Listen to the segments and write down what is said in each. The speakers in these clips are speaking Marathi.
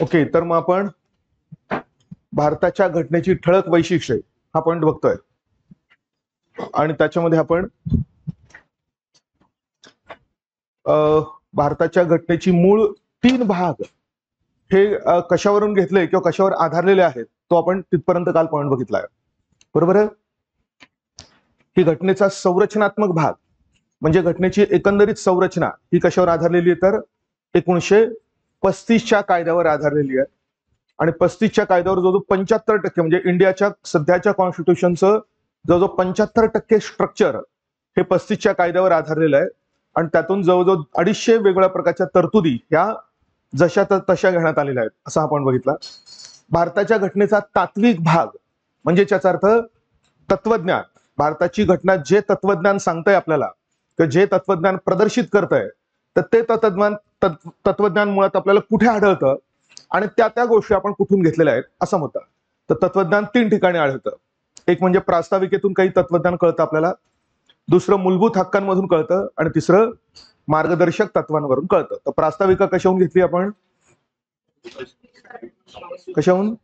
ओके, तर मग आपण भारताच्या घटनेची ठळक वैशिष्ट्ये हा पॉइंट बघतोय आणि त्याच्यामध्ये आपण भारताच्या घटनेची मूळ 3 भाग हे कशावरून घेतले किंवा कशावर आधारलेले आहेत तो आपण तिथपर्यंत काल पॉइंट बघितला आहे. बरोबर आहे. ही घटनेचा संरचनात्मक भाग म्हणजे घटनेची एकंदरीत संरचना ही कशावर आधारलेली आहे तर 1935च्या कायद्यावर आधारलेली आहे. आणि 35च्या कायद्यावर जवळजवळ 75% म्हणजे इंडियाच्या सध्याच्या कॉन्स्टिट्यूशनचं जवळजवळ 75% स्ट्रक्चर हे 35च्या कायद्यावर आधारलेलं आहे. आणि त्यातून जवळजवळ 250 वेगवेगळ्या प्रकारच्या तरतुदी ह्या जशा तशा घेण्यात आलेल्या आहेत असं आपण बघितलं. भारताच्या घटनेचा तात्विक भाग म्हणजे त्याचा अर्थ तत्वज्ञान. भारताची घटना जे तत्वज्ञान सांगतंय आपल्याला किंवा जे तत्वज्ञान प्रदर्शित करतंय तर ते तत्वज्ञान मुळात आपल्याला कुठे आढळतं आणि त्या गोष्टी आपण कुठून घेतलेल्या आहेत असं म्हणतात. तर तत्वज्ञान 3 ठिकाणी आढळतं. एक म्हणजे प्रास्ताविकेतून काही तत्वज्ञान कळतं आपल्याला, दुसरं मूलभूत हक्कांमधून कळतं आणि तिसरं मार्गदर्शक तत्वांवरून कळतं. तर प्रास्ताविका कशाहून घेतली आपण? कशाहून?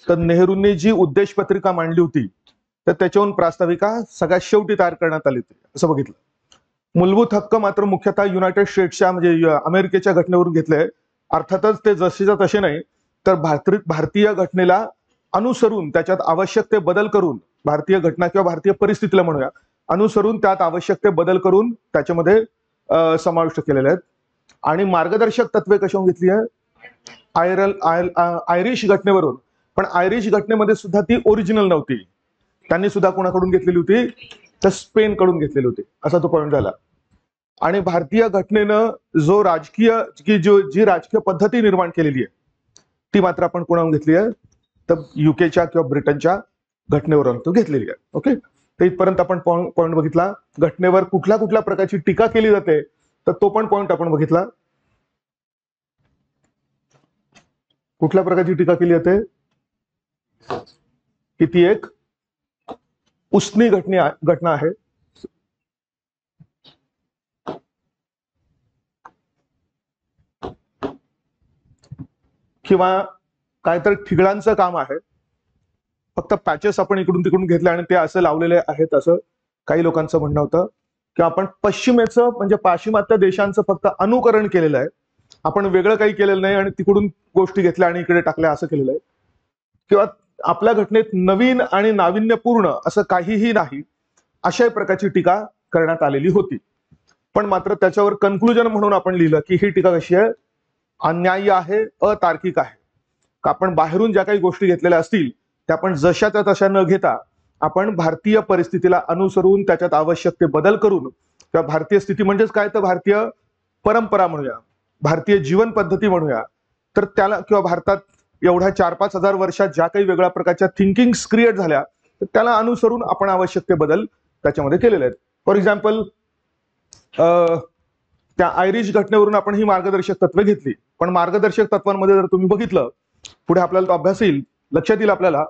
तर नेहरूंनी जी उद्देश पत्रिका मांडली होती तर त्याच्याहून प्रास्ताविका सगळ्यात शेवटी तयार करण्यात आली होती असं बघितलं. मूलभूत हक्क मात्र मुख्यतः युनायटेड स्टेट्सच्या म्हणजे अमेरिकेच्या घटनेवरून घेतले. अर्थातच ते जसेच्या तसे नाही तर भारतीय घटनेला अनुसरून त्याच्यात आवश्यक ते बदल करून भारतीय घटना किंवा भारतीय परिस्थितीला म्हणूया अनुसरून त्यात आवश्यक ते बदल करून त्याच्यामध्ये समाविष्ट केलेले आहेत. आणि मार्गदर्शक तत्वे कशाहून घेतली आहे? आयरिश घटनेवरून. पण आयरिश घटनेमध्ये सुद्धा ती ओरिजिनल नव्हती. त्यांनी सुद्धा कोणाकडून घेतलेली होती? तर स्पेन कडून घेतलेली होती असा तो पॉइंट झाला. आणि भारतीय घटनेनं जो जी राजकीय पद्धती निर्माण केलेली आहे ती मात्र आपण कोणाहून घेतली आहे? तर युकेच्या किंवा ब्रिटनच्या घटनेवरून तो घेतलेली आहे. ओके, तर इथपर्यंत आपण पॉइंट बघितला. घटनेवर कुठल्या कुठल्या प्रकारची टीका केली जाते तर तो पण पॉइंट आपण बघितला. कुठल्या प्रकारची टीका केली जाते? की ती एक उसनी घटना आहे. किंवा काहीतरी ठिगळांचं काम आहे. फक्त पॅचेस आपण इकडून तिकडून घेतले आणि ते असं लावलेले आहेत असं काही लोकांचं म्हणणं होतं. किंवा आपण पश्चिमेचं म्हणजे पाश्चिमात्य देशांचं फक्त अनुकरण केलेलं आहे. आपण वेगळं काही केलेलं नाही आणि तिकडून गोष्टी घेतल्या आणि इकडे टाकल्या असं केलेलं आहे. किंवा आपल्या घटनेत नवीन आणि नाविन्यपूर्ण असं काहीही नाही अशा प्रकारची टीका करण्यात आलेली होती. पण मात्र त्याच्यावर कन्क्लुजन म्हणून आपण लिहिलं की ही टीका कशी आहे? अन्याय्य आहे, अतार्किक आहे. आपण बाहेरून ज्या काही गोष्टी घेतलेल्या असतील त्या आपण जशा त्या तशा न घेता आपण भारतीय परिस्थितीला अनुसरून त्याच्यात आवश्यक ते बदल करून किंवा भारतीय स्थिती म्हणजेच काय तर भारतीय परंपरा म्हणूया, भारतीय जीवन पद्धती म्हणूया, तर त्याला किंवा भारतात एवढ्या 4-5 हजार वर्षात ज्या काही वेगळ्या प्रकारच्या थिंकिंग्स क्रिएट झाल्या तर त्याला अनुसरून आपण आवश्यक ते बदल त्याच्यामध्ये केलेले आहेत. फॉर एक्झाम्पल त्या आयरिश घटनेवरून आपण ही मार्गदर्शक तत्वे घेतली. पण मार्गदर्शक तत्वांमध्ये जर तुम्ही बघितलं पुढे आपल्याला तो अभ्यास येईल, लक्षात येईल आपल्याला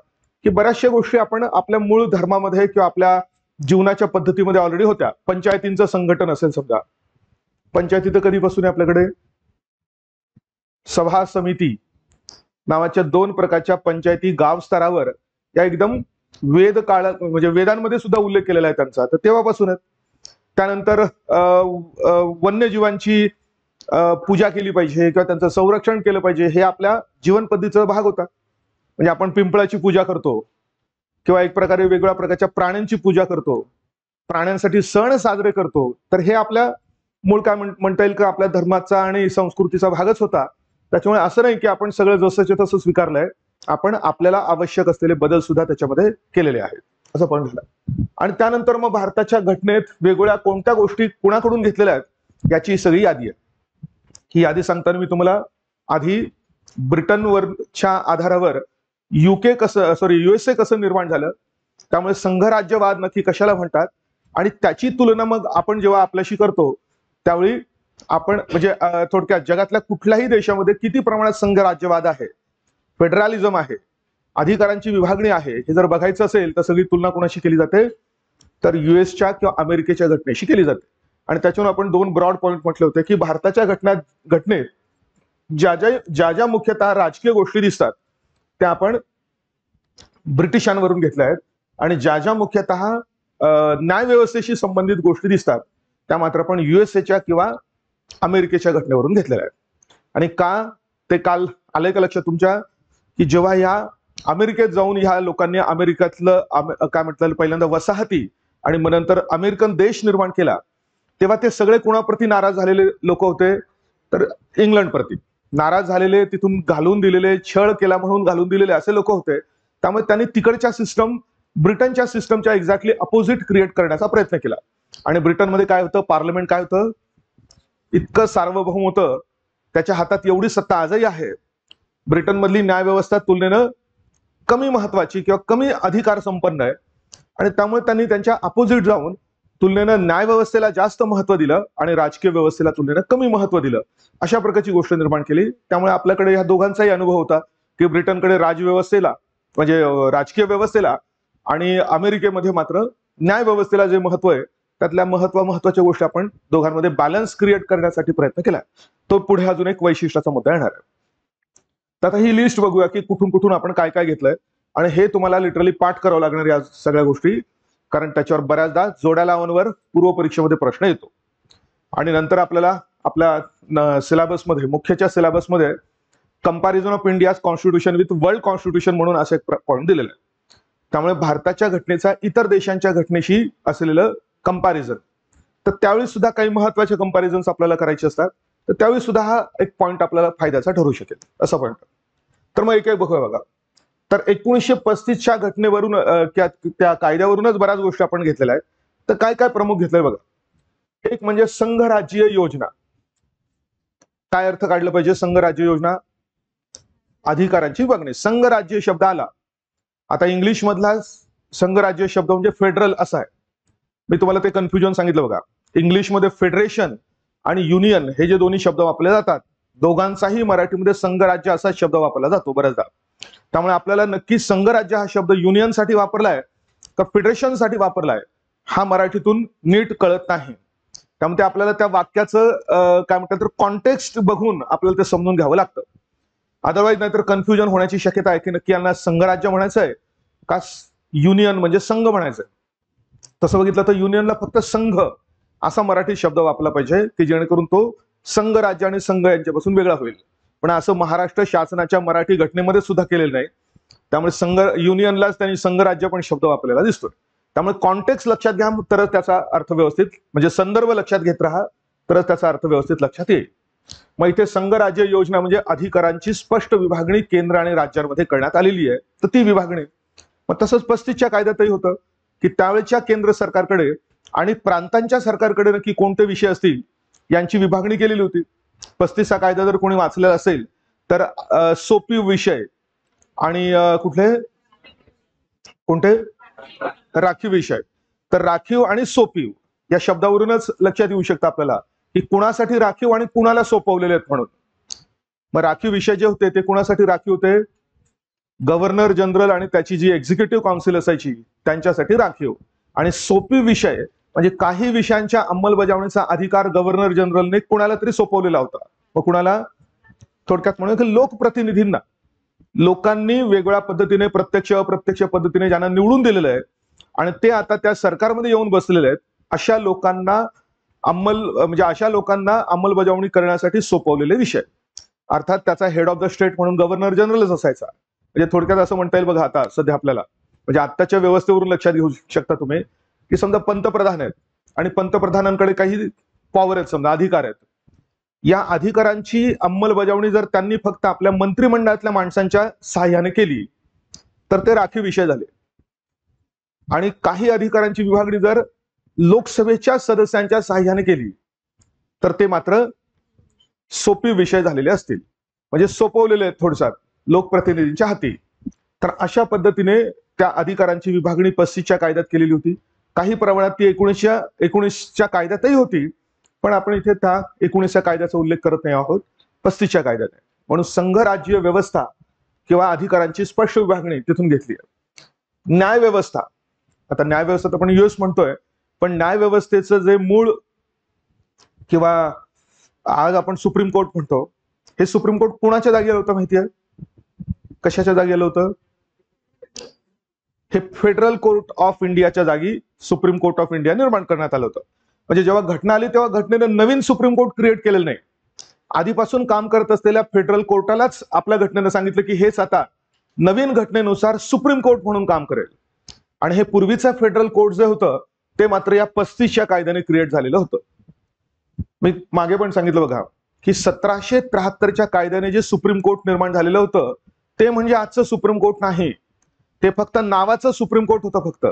की बऱ्याचशा गोष्टी आपण आपल्या मूळ धर्मामध्ये किंवा आपल्या जीवनाच्या पद्धतीमध्ये ऑलरेडी होत्या. पंचायतींचं संघटन असेल समजा, पंचायती तर कधीपासून आहे आपल्याकडे? सभा समिती नावाच्या 2 प्रकारच्या पंचायती गाव स्तरावर या एकदम वेद काळ म्हणजे वेदांमध्ये सुद्धा उल्लेख केलेला आहे त्यांचा, तर तेव्हापासून आहेत. त्यानंतर वन्यजीवांची पूजा केली पाहिजे किंवा त्यांचं संरक्षण केलं पाहिजे हे आपल्या जीवन पद्धतीचा भाग होता. म्हणजे आपण पिंपळाची पूजा करतो किंवा एक प्रकारे वेगवेगळ्या प्रकारच्या प्राण्यांची पूजा करतो, प्राण्यांसाठी सण साजरे करतो. तर हे आपल्या मूळ काय म्हणता येईल का आपल्या धर्माचा आणि संस्कृतीचा भागच होता. त्याच्यामुळे असं नाही की आपण सगळं जसंचे तसं स्वीकारलंय, आपण आपल्याला आवश्यक असलेले बदल सुद्धा त्याच्यामध्ये केलेले आहेत असं पॉईंट झाला. आणि त्यानंतर मग भारताच्या घटनेत वेगवेगळ्या कोणत्या गोष्टी कुणाकडून घेतलेल्या आहेत याची सगळी यादी आहे. ही यादी सांगताना मी तुम्हाला आधी ब्रिटनवरच्या आधारावर युएसए कसं निर्माण झालं, त्यामुळे संघराज्यवाद नक्की कशाला म्हणतात आणि त्याची तुलना मग आपण जेव्हा आपल्याशी करतो त्यावेळी आपण म्हणजे थोडक्यात जगातल्या कुठल्याही देशामध्ये किती प्रमाणात संघराज्यवाद आहे, फेडरलिझम आहे, अधिकारांची विभागणी आहे हे जर बघायचं असेल तर सगळी तुलना कोणाशी केली जाते तर युएसच्या किंवा अमेरिकेच्या घटनेशी केली जाते. आणि त्याच्यावर आपण 2 ब्रॉड पॉईंट म्हटले होते की भारताच्या घटनेत ज्या मुख्यतः राजकीय गोष्टी दिसतात त्या आपण ब्रिटिशांवरून घेतल्या आहेत, आणि ज्या मुख्यतः न्यायव्यवस्थेशी संबंधित गोष्टी दिसतात त्या मात्र आपण युएसएच्या किंवा अमेरिकेच्या घटनेवरून घेतलेल्या आहेत. आणि का ते काल आलंय का लक्षात तुमच्या, की जेव्हा ह्या अमेरिकेत जाऊन ह्या लोकांनी अमेरिकेतलं काय म्हटलं पहिल्यांदा वसाहती आणि मग नंतर अमेरिकन देश निर्माण केला, तेव्हा ते सगळे कोणाप्रती नाराज झालेले लोक होते, तर इंग्लंडप्रती नाराज झालेले, तिथून घालून दिलेले, छळ केला म्हणून घालून दिलेले असे लोक होते. त्यामुळे त्यांनी तिकडच्या सिस्टम ब्रिटनच्या सिस्टमच्या एक्झॅक्टली अपोजिट क्रिएट करण्याचा प्रयत्न केला. आणि ब्रिटनमध्ये काय होतं, पार्लमेंट काय होतं, इतकं सार्वभौम होतं, त्याच्या हातात एवढी सत्ता आजही आहे. ब्रिटनमधली न्यायव्यवस्था तुलनेनं कमी महत्वाची किंवा कमी अधिकार संपन्न आहे, आणि त्यामुळे त्यांनी त्यांच्या अपोजिट जाऊन तुलनेनं न्यायव्यवस्थेला जास्त महत्व दिलं आणि राजकीय व्यवस्थेला तुलनेनं कमी महत्व दिलं, अशा प्रकारची गोष्ट निर्माण केली. त्यामुळे आपल्याकडे ह्या दोघांचाही अनुभव होता की ब्रिटनकडे राजव्यवस्थेला म्हणजे राजकीय व्यवस्थेला आणि अमेरिकेमध्ये मात्र न्यायव्यवस्थेला जे महत्व आहे त्यातल्या महत्वाच्या गोष्टी आपण दोघांमध्ये बॅलन्स क्रिएट करण्यासाठी प्रयत्न केला. तो पुढे अजून एक वैशिष्ट्याचा मुद्दा येणार आहे. तर आता ही लिस्ट बघूया की कुठून कुठून आपण काय काय घेतलंय, आणि हे तुम्हाला लिटरली पाठ करावं लागणार या सगळ्या गोष्टी, कारण त्याच्यावर बऱ्याचदा जोड्या लावणवर पूर्व परीक्षेमध्ये प्रश्न येतो. आणि नंतर आपल्याला आपल्या सिलेबसमध्ये मुख्यच्या सिलेबसमध्ये comparison of India's constitution with world constitution म्हणून असं एक पॉईंट दिलेलं आहे. त्यामुळे भारताच्या घटनेचा इतर देशांच्या घटनेशी असलेलं कंपॅरिझन, तर त्यावेळी सुद्धा काही महत्वाचे कंपॅरिझन्स आपल्याला करायचे असतात, तर त्यावेळी सुद्धा हा एक पॉईंट आपल्याला फायद्याचा ठरू शकेल असा पॉईंट. तर मग एक बघूया बघा. तर 1935च्या घटनेवरून त्या कायद्यावरूनच बऱ्याच गोष्टी आपण घेतलेल्या आहेत. तर काय काय प्रमुख घेतलंय बघा. एक म्हणजे संघराज्य योजना. काय अर्थ काढलं पाहिजे संघराज्य योजना, अधिकारांची विभागणी. संघराज्य शब्द आला, आता इंग्लिश मधला संघराज्य शब्द म्हणजे फेडरल असा आहे. मी तुम्हाला ते कन्फ्युजन सांगितलं बघा. इंग्लिशमध्ये फेडरेशन आणि युनियन हे जे दोन्ही शब्द वापरले जातात, दोघांचाही मराठीमध्ये संघराज्य असा शब्द वापरला जातो बऱ्याचदा. त्यामुळे आपल्याला नक्की संघराज्य हा शब्द युनियनसाठी वापरलाय का फेडरेशनसाठी वापरलाय हा मराठीतून नीट कळत नाही. त्यामुळे आपल्याला त्या वाक्याचं काय म्हणतात तर कॉन्टेक्स्ट बघून आपल्याला ते समजून घ्यावं लागतं. अदरवाईज नाहीतर कन्फ्युजन होण्याची शक्यता आहे की नक्की यांना संघराज्य म्हणायचं आहे का युनियन म्हणजे संघ म्हणायचंय. तसं बघितलं तर युनियनला फक्त संघ असा मराठी शब्द वापरला पाहिजे की जेणेकरून तो संघ राज्य आणि संघ यांच्यापासून वेगळा होईल. पण असं महाराष्ट्र शासनाच्या मराठी घटनेमध्ये सुद्धा केलेलं नाही. त्यामुळे संघ युनियनलाच त्यांनी संघराज्य पण शब्द वापरलेला दिसतोय. त्यामुळे कॉन्टेक्स्ट लक्षात घ्या तरच त्याचा अर्थ व्यवस्थित म्हणजे संदर्भ लक्षात घेत राहा तरच त्याचा अर्थ व्यवस्थित लक्षात येईल. मग इथे संघराज्य योजना म्हणजे अधिकारांची स्पष्ट विभागणी केंद्र आणि राज्यांमध्ये करण्यात आलेली आहे, तर ती विभागणी. मग तसंच 35च्या कायद्यातही होतं की त्यावेळेच्या केंद्र सरकारकडे आणि प्रांतांच्या सरकारकडे नक्की कोणते विषय असतील यांची विभागणी केलेली होती. 35चा कायदा जर कोणी वाचलेला असेल तर सोपी विषय आणि कुठले कोणते राखीव विषय. तर राखीव आणि सोपीव या शब्दावरूनच लक्षात येऊ शकतं आपल्याला की कुणासाठी राखीव आणि कुणाला सोपवलेले आहेत म्हणून. मग राखीव विषय जे होते ते कुणासाठी राखीव होते, गव्हर्नर जनरल आणि त्याची जी एक्झिक्युटिव्ह काउन्सिल असायची त्यांच्यासाठी राखीव. आणि सोपी विषय म्हणजे काही विषयांच्या अंमलबजावणीचा अधिकार गव्हर्नर जनरलने कुणाला तरी सोपवलेला होता. मग कुणाला, थोडक्यात म्हणून की लोकप्रतिनिधींना, लोकांनी वेगळ्या पद्धतीने प्रत्यक्ष अप्रत्यक्ष पद्धतीने ज्यांना निवडून दिलेलं आहे आणि ते आता त्या सरकारमध्ये येऊन बसलेले आहेत अशा लोकांना अशा लोकांना अंमलबजावणी करण्यासाठी सोपवलेले विषय. अर्थात त्याचा हेड ऑफ द स्टेट म्हणून गव्हर्नर जनरलच असायचा. म्हणजे थोडक्यात असं म्हणता येईल बघा आता सध्या आपल्याला म्हणजे आत्ताच्या व्यवस्थेवरून लक्षात घेऊ शकता तुम्ही की समजा पंतप्रधान आहेत आणि पंतप्रधानांकडे काही पॉवर आहेत, समजा अधिकार आहेत. या अधिकारांची अंमलबजावणी जर त्यांनी फक्त आपल्या मंत्रिमंडळातल्या माणसांच्या सहाय्याने केली तर ते राखीव विषय झाले. आणि काही अधिकारांची विभागणी जर लोकसभेच्या सदस्यांच्या सहाय्याने केली तर ते मात्र सोपी विषय झालेले असतील, म्हणजे सोपवलेले आहेत थोडक्यात लोकप्रतिनिधींच्या हाती. तर अशा पद्धतीने त्या अधिकारांची विभागणी 35च्या कायद्यात केलेली होती. काही प्रमाणात ती 19च्या कायद्यातही होती, पण आपण इथे त्या 19च्या कायद्याचा उल्लेख करत नाही आहोत, 35च्या कायद्यात आहे. म्हणून संघ राज्य व्यवस्था किंवा अधिकारांची स्पष्ट विभागणी तिथून घेतली आहे. न्याय व्यवस्था, आता न्याय व्यवस्था आपण युएस म्हणतोय, पण न्याय व्यवस्थेचं जे मूळ किंवा आज आपण सुप्रीम कोर्ट म्हणतो हे सुप्रीम कोर्ट कुणाच्या जागी आलं होतं माहिती आहे? कशाच्या जागी आलं होतं? हे फेडरल कोर्ट ऑफ इंडियाच्या जागी सुप्रीम कोर्ट ऑफ इंडिया निर्माण करण्यात आलं होतं. म्हणजे जेव्हा घटना आली तेव्हा घटनेनं नवीन सुप्रीम कोर्ट क्रिएट केलेलं नाही. आधीपासून काम करत असलेल्या फेडरल कोर्टालाच आपल्या घटनेनं सांगितलं की हेच आता नवीन घटनेनुसार सुप्रीम कोर्ट म्हणून काम करेल. आणि हे पूर्वीचं फेडरल कोर्ट जे होतं ते मात्र या 35च्या कायद्याने क्रिएट झालेलं होतं. मी मागे पण सांगितलं बघा की 1773च्या कायद्याने जे सुप्रीम कोर्ट निर्माण झालेलं होतं ते म्हणजे आजचं सुप्रीम कोर्ट नाही. ते फक्त नावाचं सुप्रीम कोर्ट होतं फक्त.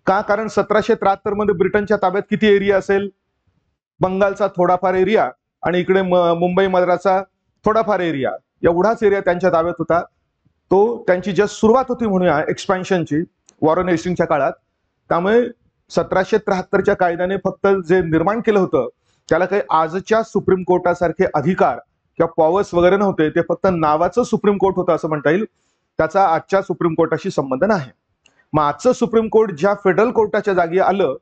का? कारण 1773 मध्ये ब्रिटनच्या ताब्यात किती एरिया असेल? बंगालचा थोडाफार एरिया आणि इकडे मुंबई मद्रासचा थोडाफार एरिया, एवढाच एरिया त्यांच्या ताब्यात होता. तो त्यांची जस्ट सुरुवात होती म्हणूया एक्सपान्शनची वॉरन हेस्टिंगच्या काळात. त्यामुळे 1773च्या कायद्याने फक्त जे निर्माण केलं होतं त्याला काही आजच्या सुप्रीम कोर्टासारखे अधिकार किंवा पॉवर्स वगैरे नव्हते. ते फक्त नावाचं सुप्रीम कोर्ट होतं असं म्हणता येईल. त्याचा आजच्या सुप्रीम कोर्टाशी संबंध नाही. मग आजचं सुप्रीम कोर्ट ज्या फेडरल कोर्टाच्या जागी आलं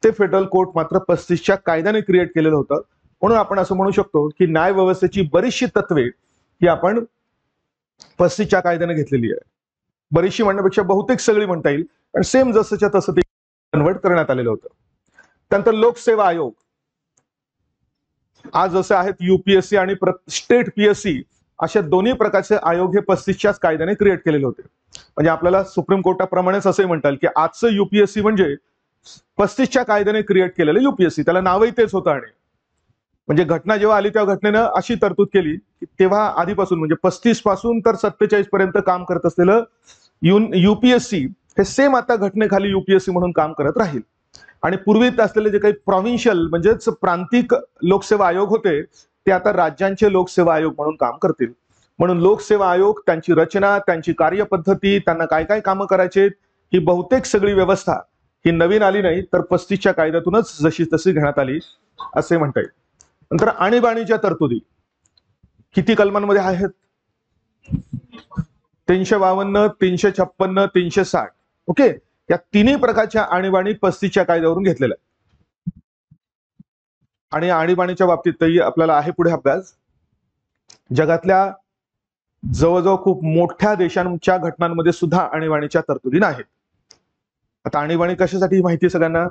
ते फेडरल कोर्ट मात्र 35च्या कायद्याने क्रिएट केलेलं होतं. म्हणून आपण असं म्हणू शकतो की न्याय व्यवस्थेची बरीचशी तत्वे ही आपण 35च्या कायद्याने घेतलेली आहे. बरीचशी म्हणण्यापेक्षा बहुतेक सगळी म्हणता येईल. आणि सेम जसंच्या तसं ते कन्वर्ट करण्यात आलेलं होतं. त्यानंतर लोकसेवा आयोग. आज जसे आहेत युपीएससी आणि स्टेट पीएससी अशा दोन्ही प्रकारचे आयोग हे 35च्याच कायद्याने क्रिएट केलेले होते. म्हणजे आपल्याला सुप्रीम कोर्टाप्रमाणेच असंही म्हणता येईल की आजचं युपीएससी म्हणजे 35च्या कायद्याने क्रिएट केलेलं युपीएससी. त्याला नावही तेच होतं. आणि म्हणजे घटना जेव्हा आली तेव्हा घटनेनं अशी तरतूद केली की तेव्हा आधीपासून म्हणजे 35 पासून तर 47 पर्यंत काम करत असलेलं युपीएससी हे सेम आता घटनेखाली युपीएससी म्हणून काम करत राहील. आणि पूर्वी असलेले जे काही प्रॉव्हिन्शियल म्हणजेच प्रांतिक लोकसेवा आयोग होते ते आता राज्यांचे लोकसेवा आयोग म्हणून काम करतील. म्हणून लोकसेवा आयोग, त्यांची रचना, त्यांची कार्यपद्धती, त्यांना काय काय कामं करायचे, ही बहुतेक सगळी व्यवस्था ही नवीन आली नाही तर 35च्या कायद्यातूनच जशी तशी घेण्यात आली असे म्हणता येईल. नंतर आणीबाणीच्या तरतुदी किती कलमांमध्ये आहेत? 352, 356, 360. ओके, या तिन्ही प्रकारच्या आणीबाणी 35च्या कायद्यावरून घेतलेल्या आहेत. आणि आणीबाणीच्या बाबतीतही आपल्याला आहे पुढे अभ्यास. जगातल्या जवळजवळ खूप मोठ्या देशांच्या घटनांमध्ये सुद्धा आणीबाणीच्या तरतुदी नाहीत. आता आणीबाणी कशासाठी माहिती सगळ्यांना?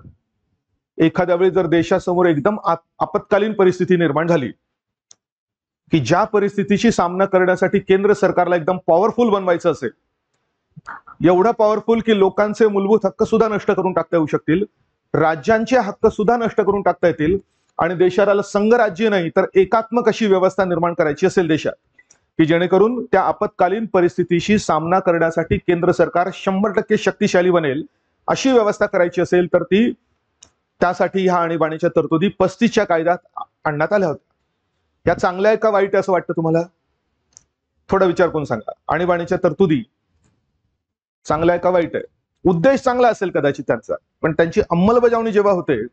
एखाद्या वेळी जर देशासमोर एकदम आपत्कालीन परिस्थिती निर्माण झाली की ज्या परिस्थितीशी सामना करण्यासाठी केंद्र सरकारला एकदम पॉवरफुल बनवायचं असेल, एवढं पॉवरफुल की लोकांचे मूलभूत हक्क सुद्धा नष्ट करून टाकता येऊ शकतील, राज्यांचे हक्क सुद्धा नष्ट करून टाकता येतील आणि देशाला संघराज्य नाही तर एकात्मक अशी व्यवस्था निर्माण करायची असेल देशात की जेणेकरून त्या आपत्कालीन परिस्थितीशी सामना करण्यासाठी केंद्र सरकार 100% शक्तिशाली बनेल अशी व्यवस्था करायची असेल तर ती त्यासाठी ह्या आणीबाणीच्या तरतुदी 35च्या कायद्यात आणण्यात आल्या होत्या. या चांगल्या आहे का वाईट आहे असं वाटतं तुम्हाला? थोडा विचार करून सांगा. आणीबाणीच्या तरतुदी चांगल्या आहे का वाईट आहे? उद्देश चांगला असेल कदाचित त्यांचा, पण त्यांची अंमलबजावणी जेव्हा होते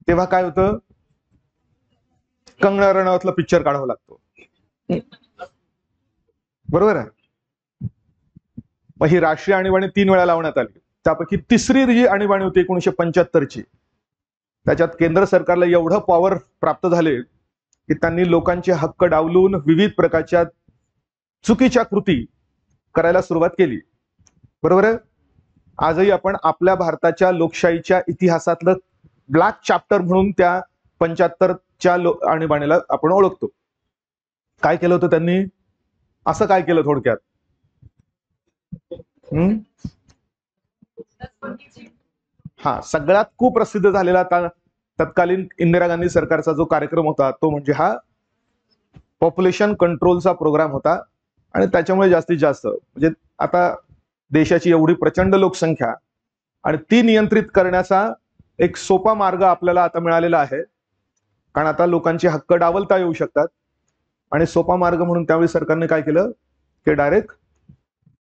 तेव्हा काय होतं? कंगना रणावतला पिक्चर काढावा लागतो. बरोबर आहे. मग ही राष्ट्रीय आणीबाणी 3 वेळा लावण्यात आली. त्यापैकी तिसरी जी आणीबाणी होती 1975ची, त्याच्यात केंद्र सरकारला एवढं पॉवर प्राप्त झाले की त्यांनी लोकांचे हक्क डावलून विविध प्रकारच्या चुकीच्या कृती करायला सुरुवात केली. बरोबर आहे. आजही आपण आपल्या भारताच्या लोकशाहीच्या इतिहासातलं ब्लॅक चॅप्टर म्हणून त्या 75च्या आणीबाणीला आपण ओळखतो. काय केलं होतं त्यांनी? असं काय केलं थोडक्यात? हा, सगळ्यात कुप्रसिद्ध झालेला तत्कालीन इंदिरा गांधी सरकारचा जो कार्यक्रम होता तो म्हणजे हा पॉप्युलेशन कंट्रोलचा प्रोग्राम होता. आणि त्याच्यामुळे जास्तीत जास्त म्हणजे आता देशाची एवढी प्रचंड लोकसंख्या आणि ती नियंत्रित करण्याचा एक सोपा मार्ग आपल्याला आता मिळालेला आहे. कारण आता लोकांचे हक्क डावलता येऊ शकतात आणि सोपा मार्ग म्हणून त्यावेळी सरकारने काय केलं की डायरेक्ट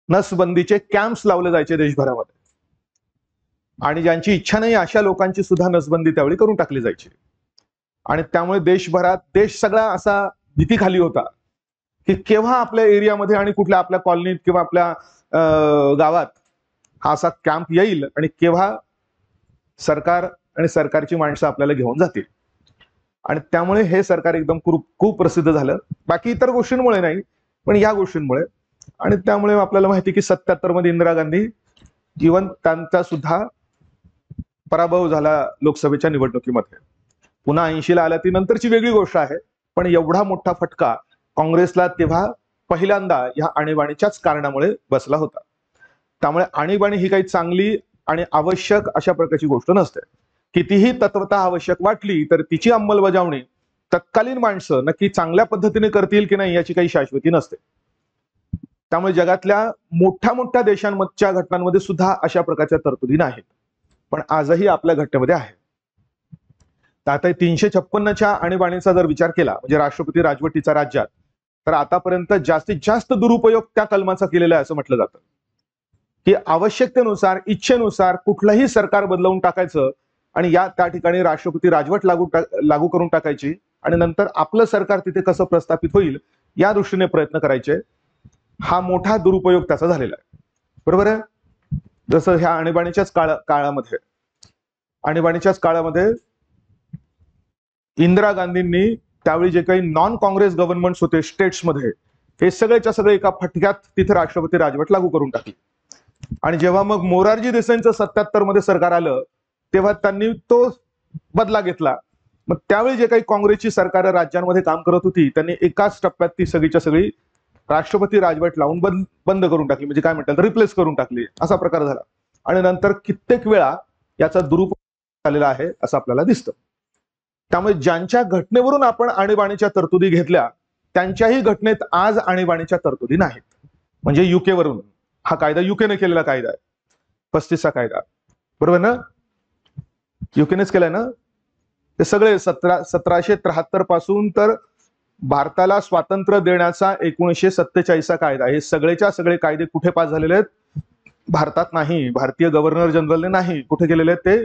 नसबंदीचे कॅम्प्स लावले जायचे देशभरामध्ये आणि ज्यांची इच्छा नाही अशा लोकांची सुद्धा नसबंदी त्यावेळी करून टाकली जायची. आणि त्यामुळे देशभरात देश सगळा असा भीतीखाली होता की केव्हा आपल्या एरियामध्ये आणि कुठल्या आपल्या कॉलनीत किंवा आपल्या गावात हा असा कॅम्प येईल आणि केव्हा सरकार आणि सरकारची माणसं आपल्याला घेऊन जातील. आणि त्यामुळे हे सरकार एकदम खूप प्रसिद्ध झालं. बाकी इतर गोष्टींमुळे नाही, पण या गोष्टींमुळे. आणि त्यामुळे आपल्याला माहिती की 77 मध्ये इंदिरा गांधी इव्हन त्यांचा सुद्धा पराभव झाला लोकसभेच्या निवडणुकीमध्ये. पुन्हा 80ला आल्या ती नंतरची वेगळी गोष्ट आहे, पण एवढा मोठा फटका काँग्रेसला तेव्हा पहिल्यांदा या आणीबाणीच्याच कारणामुळे बसला होता. त्यामुळे आणीबाणी ही काही चांगली आणि आवश्यक अशा प्रकारची गोष्ट नसते. कितीही तत्वता आवश्यक वाटली तर तिची अंमलबजावणी तत्कालीन माणसं नक्की चांगल्या पद्धतीने करतील की नाही याची काही शाश्वती नसते. त्यामुळे जगातल्या मोठ्या मोठ्या देशांमधच्या घटनांमध्ये सुद्धा अशा प्रकारच्या तरतुदी नाहीत, पण आजही आपल्या घटनेमध्ये आहे. तर आता 356च्या आणीबाणीचा जर विचार केला म्हणजे राष्ट्रपती राजवटीचा राज्यात, तर आतापर्यंत जास्तीत जास्त दुरुपयोग त्या कलमाचा केलेला आहे असं म्हटलं जातं की आवश्यकतेनुसार इच्छेनुसार कुठलंही सरकार बदलवून टाकायचं आणि त्या ठिकाणी राष्ट्रपती राजवट लागू करून टाकायची आणि नंतर आपलं सरकार तिथे कसं प्रस्थापित होईल या दृष्टीने प्रयत्न करायचे. हा मोठा दुरुपयोग त्याचा झालेला आहे. बरोबर आहे. जसं ह्या आणीबाणीच्याच काळामध्ये इंदिरा गांधींनी त्यावेळी जे काही नॉन काँग्रेस गव्हर्नमेंट्स होते स्टेट्समध्ये, हे सगळेच्या सगळे एका फटक्यात तिथे राष्ट्रपती राजवट लागू करून टाकली. आणि जेव्हा मग मोरारजी देसाईंचं 77 मध्ये सरकार आलं तेव्हा त्यांनी तो बदला घेतला. मग त्यावेळी जे काही काँग्रेसची सरकार राज्यांमध्ये काम करत होती त्यांनी एकाच टप्प्यात ती सगळीच्या सगळी राष्ट्रपती राजवट लावून बंद करून टाकली, म्हणजे काय म्हणतात रिप्लेस करून टाकली, असा प्रकार झाला. आणि नंतर कित्येक वेळा याचा दुरुपयोग झालेला आहे असं आपल्याला दिसतं. त्यामुळे ज्यांच्या घटनेवरून आपण आणीबाणीच्या तरतुदी घेतल्या त्यांच्याही घटनेत आज आणीबाणीच्या तरतुदी नाहीत. म्हणजे युकेवरून हा कायदा युकेने केलेला कायदा आहे, 35चा कायदा, बरोबर ना, युकेनेच केलाय ना. ते सगळे 1773 पासून तर भारताला स्वातंत्र्य देण्याचा 1947चा कायदा, हे सगळेच्या सगळे कायदे कुठे पास झालेले आहेत? भारतात नाही, भारतीय गव्हर्नर जनरलने नाही, कुठे केलेले आहेत ते?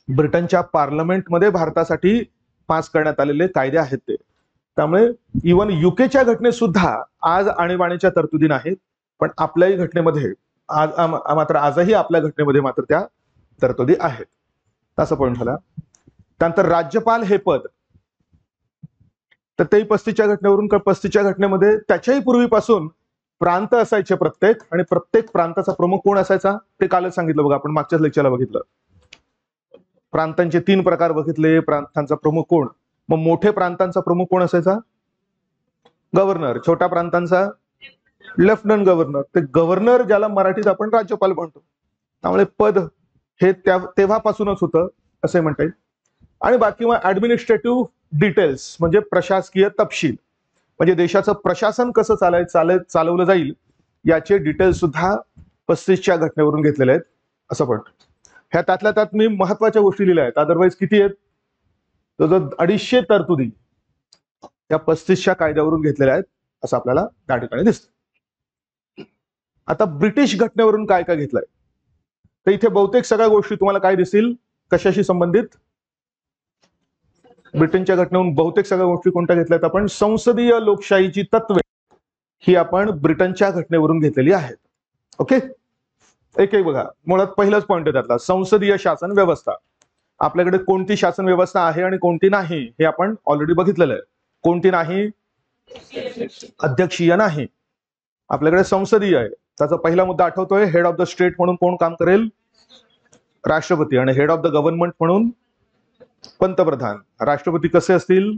ब्रिटनच्या पार्लमेंटमध्ये भारतासाठी पास करण्यात आलेले कायदे आहेत ते. त्यामुळे इव्हन युकेच्या घटनेत सुद्धा आज आणीबाणीच्या तरतुदी नाहीत, पण आपल्याही घटनेमध्ये आजही आपल्या घटनेमध्ये मात्र त्या तरतुदी आहेत. असं पॉईंट झाला. त्यानंतर राज्यपाल हे पद, तर तेही 35च्या घटनेवरून, 35च्या घटनेमध्ये त्याच्याही पूर्वीपासून प्रांत असायचे प्रत्येक, आणि प्रत्येक प्रांताचा प्रमुख कोण असायचा ते कालच सांगितलं बघा, आपण मागच्याच लेक्चरला बघितलं. प्रांतांचे 3 प्रकार बघितले, प्रांतांचा प्रमुख कोण. मग मोठे प्रांतांचा प्रमुख कोण असायचा? गव्हर्नर. छोट्या प्रांतांचा लेफ्टनंट गव्हर्नर. ते गव्हर्नर ज्याला मराठीत आपण राज्यपाल म्हणतो. त्यामुळे पद हे तेव्हापासूनच होतं असे म्हणता येईल. आणि बाकी मग ऍडमिनिस्ट्रेटिव्ह डिटेल्स म्हणजे प्रशासकीय तपशील, म्हणजे देशाचं प्रशासन कसं चालवलं जाईल याचे डिटेल्स सुद्धा 35च्या घटनेवरून घेतलेले आहेत असं पण. ह्या त्यातल्या त्यात मी महत्वाच्या गोष्टी लिहिल्या आहेत, अदरवाईज किती आहेत? तर 250 तरतुदी या 35च्या कायद्यावरून घेतलेल्या आहेत असं आपल्याला त्या ठिकाणी दिसतं. आता ब्रिटिश घटनेवरून काय काय घेतलंय, तर इथे बहुतेक सगळ्या गोष्टी तुम्हाला काय दिसतील, कशाशी संबंधित? ब्रिटनच्या घटनेवरून बहुतेक सगळ्या गोष्टी कोणत्या घेतल्यात आपण? संसदीय लोकशाहीची तत्वे ही आपण ब्रिटनच्या घटनेवरून घेतलेली आहेत. ओके, एक बघा, मुळात पहिलाच पॉईंट आहे त्यातला, संसदीय शासन व्यवस्था. आपल्याकडे कोणती शासन व्यवस्था आहे आणि कोणती नाही हे आपण ऑलरेडी बघितलेलं आहे. कोणती नाही? अध्यक्षीय नाही, आपल्याकडे संसदीय आहे. त्याचा पहिला मुद्दा आठवतोय, हेड ऑफ द स्टेट म्हणून कोण काम करेल? राष्ट्रपती. आणि हेड ऑफ द गव्हर्नमेंट म्हणून पंतप्रधान. राष्ट्रपती कसे असतील?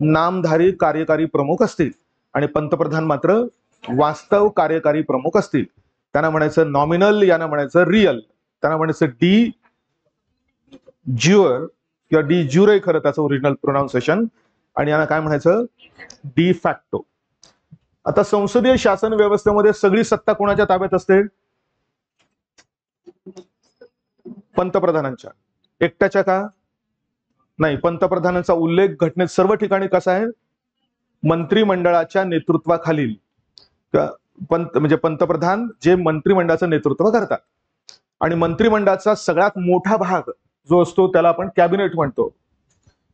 नामधारी कार्यकारी प्रमुख असतील, आणि पंतप्रधान मात्र वास्तव कार्यकारी प्रमुख असतील. त्यांना म्हणायचं नॉमिनल, यांना म्हणायचं रियल, त्यांना म्हणायचं डी ज्युअर किंवा डी ज्युरे खरं त्याचं ओरिजिनल प्रोनाउन्सिएशन, आणि यांना काय म्हणायचं? D facto. आता संसदीय शासन व्यवस्थेमध्ये सगळी सत्ता कोणाच्या ताब्यात असते? पंतप्रधानांच्या. एकट्याच्या का? नाही, पंतप्रधानांचा उल्लेख घटनेत सर्व ठिकाणी कसा आहे? मंत्रिमंडळाच्या नेतृत्वाखालील, म्हणजे पंतप्रधान जे मंत्रिमंडळाचं नेतृत्व करतात. आणि मंत्रिमंडळाचा सगळ्यात मोठा भाग जो असतो त्याला आपण कॅबिनेट म्हणतो.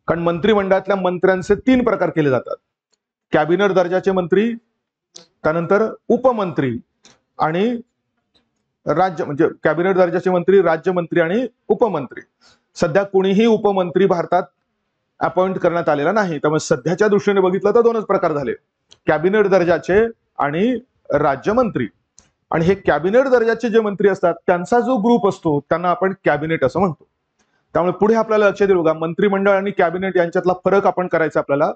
कारण मंत्रिमंडळातल्या मंत्र्यांचे 3 प्रकार केले जातात: कॅबिनेट दर्जाचे मंत्री, त्यानंतर उपमंत्री आणि राज्य, म्हणजे कॅबिनेट दर्जाचे मंत्री, राज्यमंत्री आणि उपमंत्री. सध्या कोणीही उपमंत्री भारतात अपॉइंट करण्यात आलेला नाही. त्यामुळे सध्याच्या दृष्टीने बघितलं तर दोनच प्रकार झाले, कॅबिनेट दर्जाचे आणि राज्यमंत्री. आणि हे कॅबिनेट दर्जाचे जे मंत्री असतात त्यांचा जो ग्रुप असतो त्यांना आपण कॅबिनेट असं म्हणतो. त्यामुळे पुढे आपल्याला लक्षात येईल बघा, मंत्रिमंडळ आणि कॅबिनेट यांच्यातला फरक आपण करायचा आपल्याला.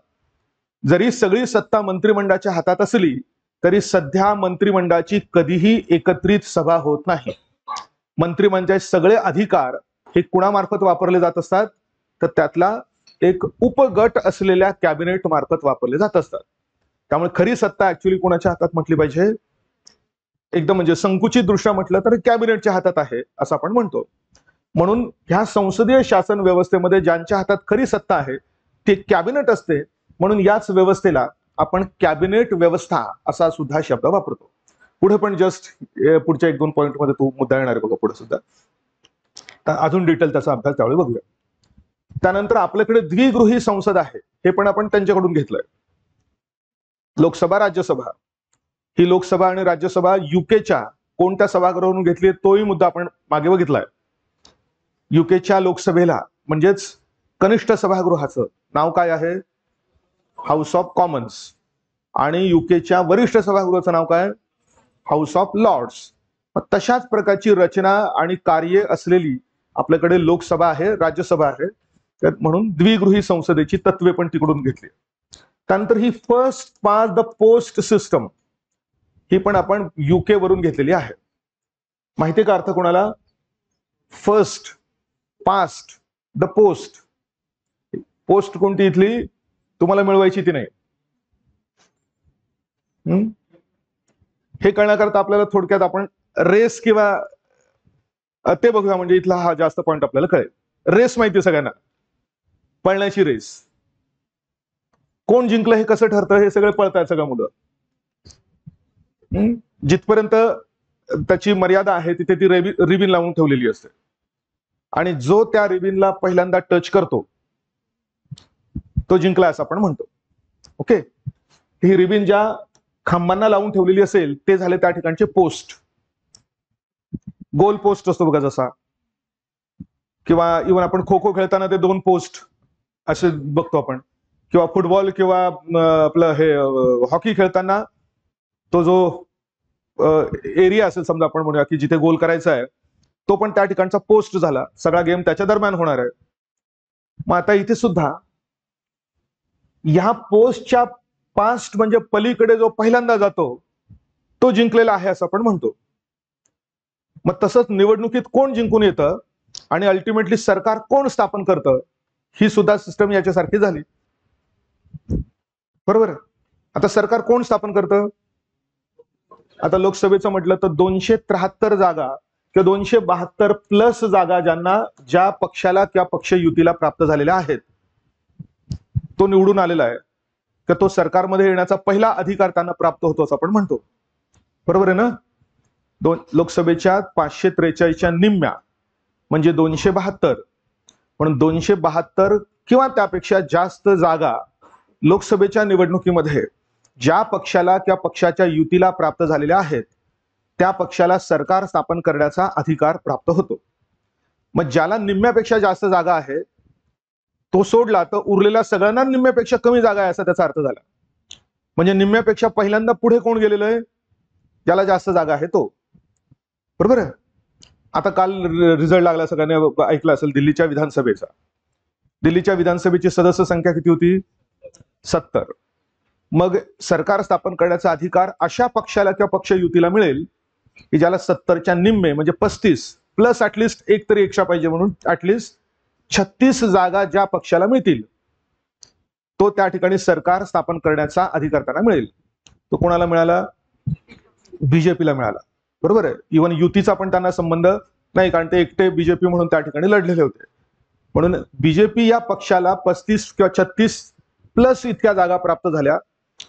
जरी सगळी सत्ता मंत्रिमंडळाच्या हातात असली तरी सध्या मंत्रिमंडळाची कधीही एकत्रित सभा होत नाही. मंत्रिमंडळाचे सगळे अधिकार हे कुणामार्फत वापरले जात असतात, तर त्यातला एक उपगट असलेल्या कॅबिनेट मार्फत वापरले जात असतात. त्यामुळे खरी सत्ता ऍक्च्युली कोणाच्या हातात म्हटली पाहिजे, एकदम म्हणजे संकुचित दृष्ट्या म्हटलं तर कॅबिनेटच्या हातात आहे असं आपण म्हणतो. म्हणून ह्या संसदीय शासन व्यवस्थेमध्ये ज्यांच्या हातात खरी सत्ता आहे ते कॅबिनेट असते. म्हणून याच व्यवस्थेला आपण कॅबिनेट व्यवस्था असा सुद्धा शब्द वापरतो. पुढे पण जस्ट पुढच्या 1-2 पॉईंट मध्ये तो मुद्दा येणार आहे बघा पुढे सुद्धा. अजून डिटेल त्याचा अभ्यास त्यावेळी बघूया. त्यानंतर आपल्याकडे द्विगृही संसद आहे, हे पण आपण त्यांच्याकडून घेतलंय. लोकसभा राज्यसभा, ही लोकसभा आणि राज्यसभा युकेच्या कोणत्या सभागृहावरून घेतली तोही मुद्दा आपण मागे बघितलाय. युकेच्या लोकसभेला म्हणजेच कनिष्ठ सभागृहाचं नाव काय आहे, हाऊस ऑफ कॉमन्स. आणि युकेच्या वरिष्ठ सभागृहाचं नाव काय, हाऊस ऑफ लॉर्ड्स. तशाच प्रकारची रचना आणि कार्ये असलेली आपल्याकडे लोकसभा आहे, राज्यसभा आहे. म्हणून द्विगृही संसदेची तत्वे पण तिकडून घेतली. त्यानंतर ही first past the post system, ही पण आपण युके वरून घेतलेली आहे. माहितीये का अर्थ कोणाला, first past the post. Post कोणती इथली तुम्हाला मिळवायची ती नाही. हे कळण्याकरता आपल्याला थोडक्यात आपण रेस किंवा ते बघूया, म्हणजे इथला हा जास्त पॉईंट आपल्याला कळेल. रेस माहिती सगळ्यांना, पळण्याची रेस. कोण जिंकलं हे कसं ठरतं हे सगळं पळतायत सगळं मुलं. जिथपर्यंत त्याची मर्यादा आहे तिथे ती रिबिन लावून ठेवलेली असते. आणि जो त्या रिबिनला पहिल्यांदा टच करतो तो जिंकला असं आपण म्हणतो. ओके, ही रिबिन ज्या खांबांना लावून ठेवलेली असेल ते झाले त्या ठिकाणचे पोस्ट. गोल पोस्ट असतो बघा जसा, किंवा इव्हन आपण खो खो खेळताना ते 2 पोस्ट असे बघतो आपण, किंवा फुटबॉल किंवा आपलं हे हॉकी खेळताना तो जो एरिया असेल समजा आपण म्हणूया की जिथे गोल करायचा आहे तो पण त्या ठिकाणचा पोस्ट झाला. सगळा गेम त्याच्या दरम्यान होणार आहे. मग आता इथे सुद्धा ह्या पोस्टच्या पास्ट म्हणजे पलीकडे जो पहिल्यांदा जातो तो जिंकलेला आहे असं आपण म्हणतो. मग तसंच निवडणुकीत कोण जिंकून येतं आणि अल्टिमेटली सरकार कोण स्थापन करतं ही सुद्धा सिस्टम याच्यासारखी झाली. बरोबर. आता सरकार कोण स्थापन करतं, आता लोकसभेचं म्हटलं तर 273 जागा किंवा 272 प्लस जागा ज्या पक्षाला किंवा पक्ष युतीला प्राप्त झालेल्या आहेत तो निवडून आलेला आहे, तर तो सरकारमध्ये येण्याचा पहिला अधिकार त्यांना प्राप्त होतो असं आपण म्हणतो. बरोबर आहे ना. लोकसभेच्या 543च्या निम्म्या म्हणजे 272, म्हणून 272 किंवा त्यापेक्षा जास्त जागा लोकसभेच्या निवडणुकीमध्ये ज्या पक्षाला किंवा पक्षाच्या युतीला प्राप्त झालेल्या आहेत त्या पक्षाला सरकार स्थापन करण्याचा अधिकार प्राप्त होतो. मग ज्याला निम्म्यापेक्षा जास्त जागा आहे तो सोडला तर उरलेल्या सगळ्यांना निम्म्यापेक्षा कमी जागा आहे असा त्याचा अर्थ झाला. म्हणजे निम्म्यापेक्षा पहिल्यांदा पुढे कोण गेलेलं आहे, ज्याला जास्त जागा आहे तो. बरोबर आहे. आता काल रिझल्ट लागला, सगळ्यांनी ऐकलं असेल दिल्लीच्या विधानसभेचा. दिल्लीच्या विधानसभेची सदस्य संख्या किती होती, 70. मग सरकार स्थापन करण्याचा अधिकार अशा पक्षाला किंवा पक्ष युतीला मिळेल की ज्याला 70च्या निम्मे म्हणजे 35 प्लस ऍटलिस्ट एक तरी एक्स्ट्रा पाहिजे, म्हणून ऍटलिस्ट 36 जागा ज्या पक्षाला मिळतील तो त्या ठिकाणी सरकार स्थापन करण्याचा अधिकार त्यांना मिळेल. तो कोणाला मिळाला, बीजेपीला मिळाला. बरोबर आहे. इव्हन युतीचा पण त्यांना संबंध नाही, कारण ते एकटे बीजेपी म्हणून त्या ठिकाणी लढलेले होते. म्हणून बीजेपी या पक्षाला 35 किंवा 36 प्लस इतक्या जागा प्राप्त झाल्या.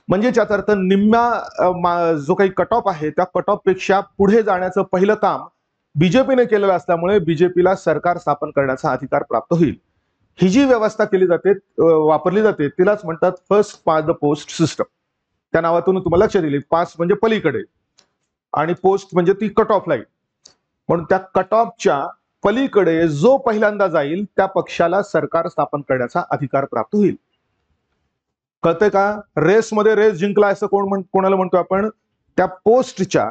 म्हणजे त्याचा अर्थ निम्म्या जो काही कट ऑफ आहे त्या कट ऑफ पेक्षा पुढे जाण्याचं पहिलं काम बीजेपीने केलेलं असल्यामुळे बीजेपीला सरकार स्थापन करण्याचा अधिकार प्राप्त होईल. ही जी व्यवस्था केली जाते वापरली जाते तिलाच म्हणतात first past the post system. त्या नावातून तुम्हाला लक्षात येईल, पास म्हणजे पलीकडे आणि पोस्ट म्हणजे ती कट ऑफ लाईन. म्हणून त्या कट ऑफच्या पलीकडे जो पहिल्यांदा जाईल त्या पक्षाला सरकार स्थापन करण्याचा अधिकार प्राप्त होईल. कळतंय का? रेसमध्ये रेस जिंकला असं कोणाला म्हणतो आपण? त्या पोस्टच्या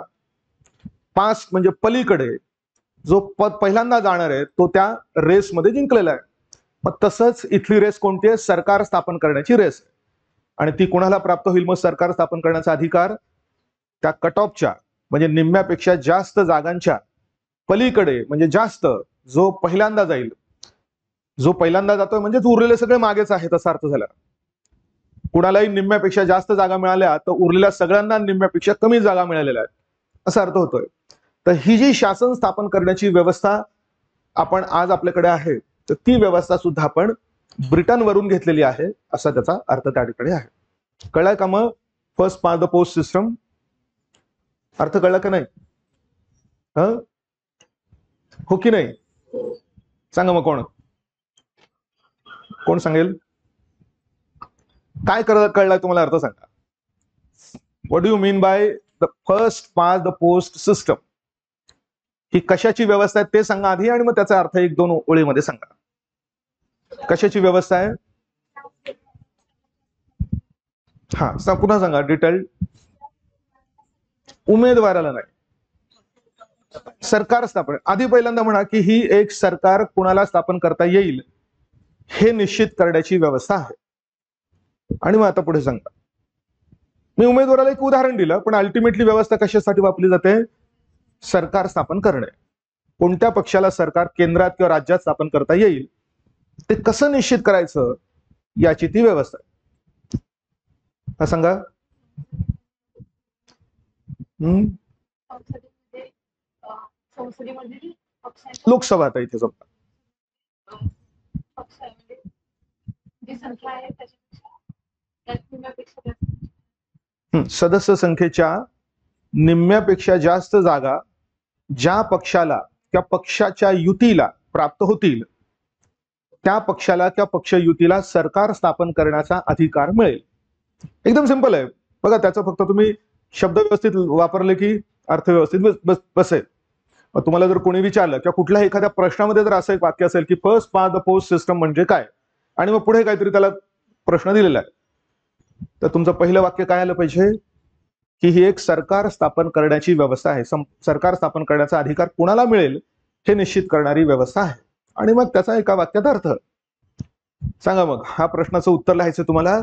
पास म्हणजे पलीकडे जो पहिल्यांदा जाणार आहे तो त्या रेसमध्ये जिंकलेला आहे. मग तसंच इथली रेस कोणती आहे? सरकार स्थापन करण्याची रेस. आणि ती कोणाला प्राप्त होईल? मग सरकार स्थापन करण्याचा अधिकार त्या कट ऑफच्या म्हणजे निम्म्यापेक्षा जास्त जागांच्या पलीकडे म्हणजे जास्त जो पहिल्यांदा जाईल, जो पहिल्यांदा जातोय म्हणजे उरलेले सगळे मागेच आहेत असा अर्थ झाला. कुणालाही निम्म्यापेक्षा जास्त जागा मिळाल्या तर उरलेल्या सगळ्यांना निम्म्यापेक्षा कमी जागा मिळालेल्या आहेत असा अर्थ होतोय. तर ही जी शासन स्थापन करण्याची व्यवस्था आपण आज आपल्याकडे आहे तर ती व्यवस्था सुद्धा आपण ब्रिटनवरून घेतलेली आहे असा त्याचा अर्थ त्या ठिकाणी आहे. कळलाय का? मग first past the post system अर्थ कळला का नाही? हो की नाही? सांगा मग कोण सांगेल? काय कळलाय तुम्हाला? अर्थ सांगा. What do you mean by the first past the post system? ही कशाची व्यवस्था आहे ते सांगा आधी आणि मग त्याचा अर्थ 1-2 ओळीमध्ये सांगा. कशाची व्यवस्था आहे? हा पुन्हा सांगा डिटेल. उमेदवाराला नाही, सरकार स्थापन. आधी पहिल्यांदा म्हणा की ही एक सरकार कुणाला स्थापन करता येईल हे निश्चित करण्याची व्यवस्था आहे. आणि मग आता पुढे सांगा. मी उमेदवाराला एक उदाहरण दिलं पण अल्टिमेटली व्यवस्था कशासाठी वापरली जाते? सरकार स्थापन करणे. कोणत्या पक्षाला सरकार केंद्रात किंवा राज्यात स्थापन करता येईल ते कसं निश्चित करायचं याची ती व्यवस्था आहे. हा सांगा. लोकसभा आता इथे समजा सदस्य संख्येच्या निम्म्यापेक्षा जास्त जागा ज्या पक्षाला त्या पक्षाच्या युतीला प्राप्त होतील त्या पक्षाला त्या पक्ष युतीला सरकार स्थापन करण्याचा अधिकार मिळेल. एकदम सिंपल आहे बघा. त्याचं फक्त तुम्ही शब्द व्यवस्थित वापरले की अर्थ व्यवस्थित बसेल. तुम्हाला जर कोणी विचारलं किंवा कुठल्याही एखाद्या प्रश्नामध्ये जर असं एक वाक्य असेल की first past the post system म्हणजे काय आणि मग पुढे काहीतरी त्याला प्रश्न दिलेला आहे तर तुमचं पहिलं वाक्य काय आलं पाहिजे की ही एक सरकार स्थापन करण्याची व्यवस्था आहे. सरकार स्थापन करण्याचा अधिकार कुणाला मिळेल हे निश्चित करणारी व्यवस्था आहे. आणि मग त्याचा एका वाक्यात अर्थ सांगा. मग हा प्रश्नाचं उत्तर लिहायचं तुम्हाला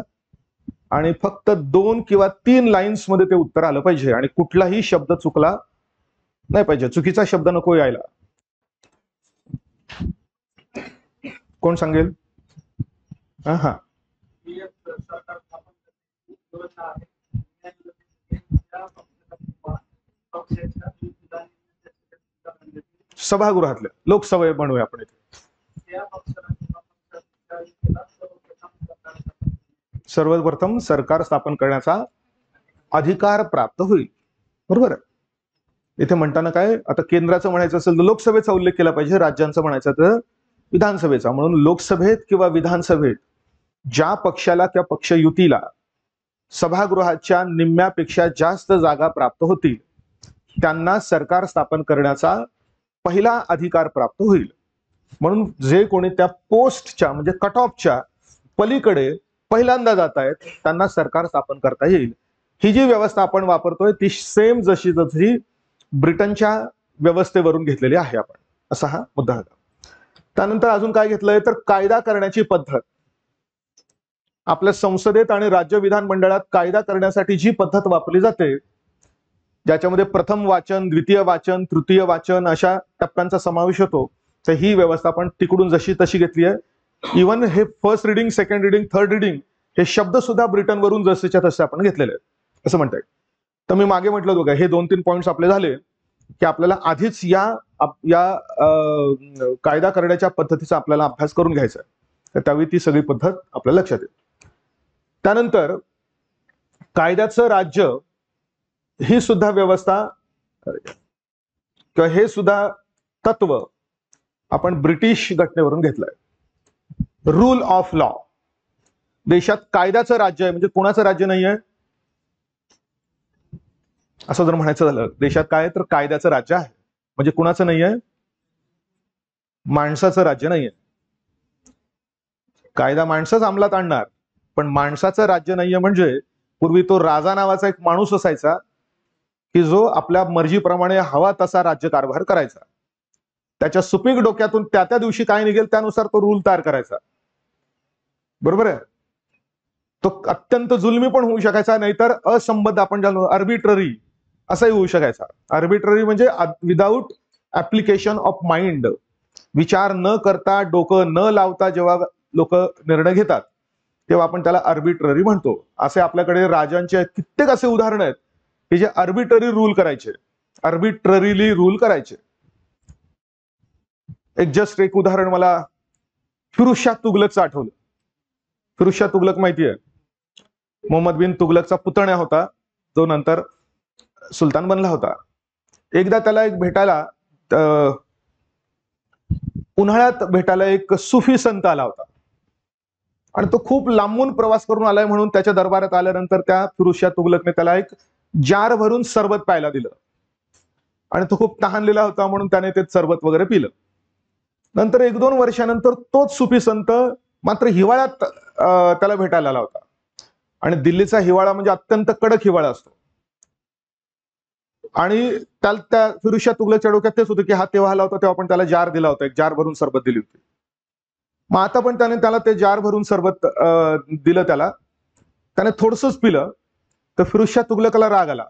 आणि फक्त 2 किंवा 3 लाईन्स मध्ये ते उत्तर आलं पाहिजे आणि कुठलाही शब्द चुकला नाही पाहिजे. चुकीचा शब्द नको यायला. कोण सांगेल? हा सभागृहातल्या लोकसभा बनवूया आपण इथे. सर्वप्रथम सरकार स्थापन करण्याचा अधिकार प्राप्त होईल. बरोबर आहे. इथे म्हणताना काय आता केंद्राचं म्हणायचं असेल तर लोकसभेचा उल्लेख केला पाहिजे, राज्यांचा म्हणायचं तर विधानसभेचा. म्हणून लोकसभेत किंवा विधानसभेत ज्या पक्षाला त्या पक्ष युतीला सभागृहाच्या निम्म्यापेक्षा जास्त जागा प्राप्त होतील त्यांना सरकार स्थापन करण्याचा पहिला अधिकार प्राप्त होईल. म्हणून जे कोणी त्या पोस्टच्या म्हणजे कट ऑफच्या पलीकडे पहिल्यांदा जात आहेत त्यांना सरकार स्थापन करता येईल. ही जी व्यवस्था आपण वापरतोय ती सेम जशी ब्रिटनच्या व्यवस्थेवरून घेतलेली आहे आपण. असा हा मुद्दा होता. त्यानंतर अजून काय घेतलंय तर कायदा करण्याची पद्धत. आपल्या संसदेत आणि राज्य विधानमंडळात कायदा करण्यासाठी जी पद्धत वापरली जाते ज्याच्यामध्ये प्रथम वाचन, द्वितीय वाचन, तृतीय वाचन अशा टप्प्यांचा समावेश होतो तर ही व्यवस्था आपण तिकडून जशी तशी घेतली आहे. इव्हन हे first reading, second reading, third reading हे शब्द सुद्धा ब्रिटनवरून जसेच्या तसे आपण घेतलेले आहेत असं म्हणता येईल. तर मी मागे म्हटलं बघा हे 2-3 पॉइंट्स आपले झाले की आपल्याला आधीच या कायदा करण्याच्या पद्धतीचा आपल्याला अभ्यास करून घ्यायचा आहे. तर त्यावेळी ती सगळी पद्धत आपल्या लक्षात येईल. त्यानंतर कायद्याचं राज्य ही सुद्धा व्यवस्था किंवा हे सुद्धा तत्व आपण ब्रिटिश घटनेवरून घेतलंय. Rule of law. देशात कायद्याचं राज्य आहे म्हणजे कोणाचं राज्य नाहीये असं जर म्हणायचं झालं देशात काय तर कायद्याचं राज्य आहे म्हणजे कुणाचं नाहीये माणसाचं राज्य नाहीये. कायदा माणसंच अंमलात आणणार, पण माणसाचं राज्य नाहीये. म्हणजे पूर्वी तो राजा नावाचा एक माणूस असायचा की जो आपल्या मर्जीप्रमाणे हवा तसा राज्यकारभार करायचा. त्याच्या सुपीक डोक्यातून त्या त्या दिवशी काय निघेल त्यानुसार तो रूल तयार करायचा. बरोबर आहे. तो अत्यंत जुलमी पण होऊ शकायचा, नाहीतर असंबद्ध, आपण ज्याला आर्बिट्ररी असंही होऊ शकायचा. आर्बिट्ररी म्हणजे विदाऊट ऍप्लिकेशन ऑफ माइंड, विचार न करता, डोकं न लावता जेव्हा लोक निर्णय घेतात तेव्हा आपण त्याला आर्बिट्ररी म्हणतो. असे आपल्याकडे राजांचे कित्येक असे उदाहरण आहेत की जे आर्बिट्ररी रूल करायचे, आर्बिट्ररीली रूल करायचे. एक उदाहरण मला फिरुजशाह तुगलकचं आठवलं. फिरुजशाह तुगलक माहितीये, मोहम्मद बिन तुगलकचा पुतण्या होता जो नंतर सुलतान बनला होता. एकदा त्याला एक भेटायला उन्हाळ्यात भेटायला एक सुफी संत आला होता आणि तो खूप लांबून प्रवास करून आलाय म्हणून त्याच्या दरबारात आल्यानंतर त्या फिरुजशाह तुगलकने त्याला एक जार भरून सरबत प्यायला दिलं आणि तो खूप तहानलेला होता म्हणून त्याने ते सरबत वगैरे पिलं. नंतर 1-2 वर्षानंतर तोच सुफी संत मात्र हिवाळ्यात त्याला भेटायला आला होता आणि दिल्लीचा हिवाळा म्हणजे अत्यंत कडक हिवाळा असतो आणि त्या फिरुजशाह तुगलकच्या डोक्यात तेच होतं की हा तेव्हा आला होता तेव्हा आपण त्याला जार दिला होता, एक जार भरून सरबत दिली होती. मग आता पण त्याला ते जार भरून सरबत दिलं, त्याने थोडसंच पिलं तर फिरुजशाह तुगलकाला राग आला.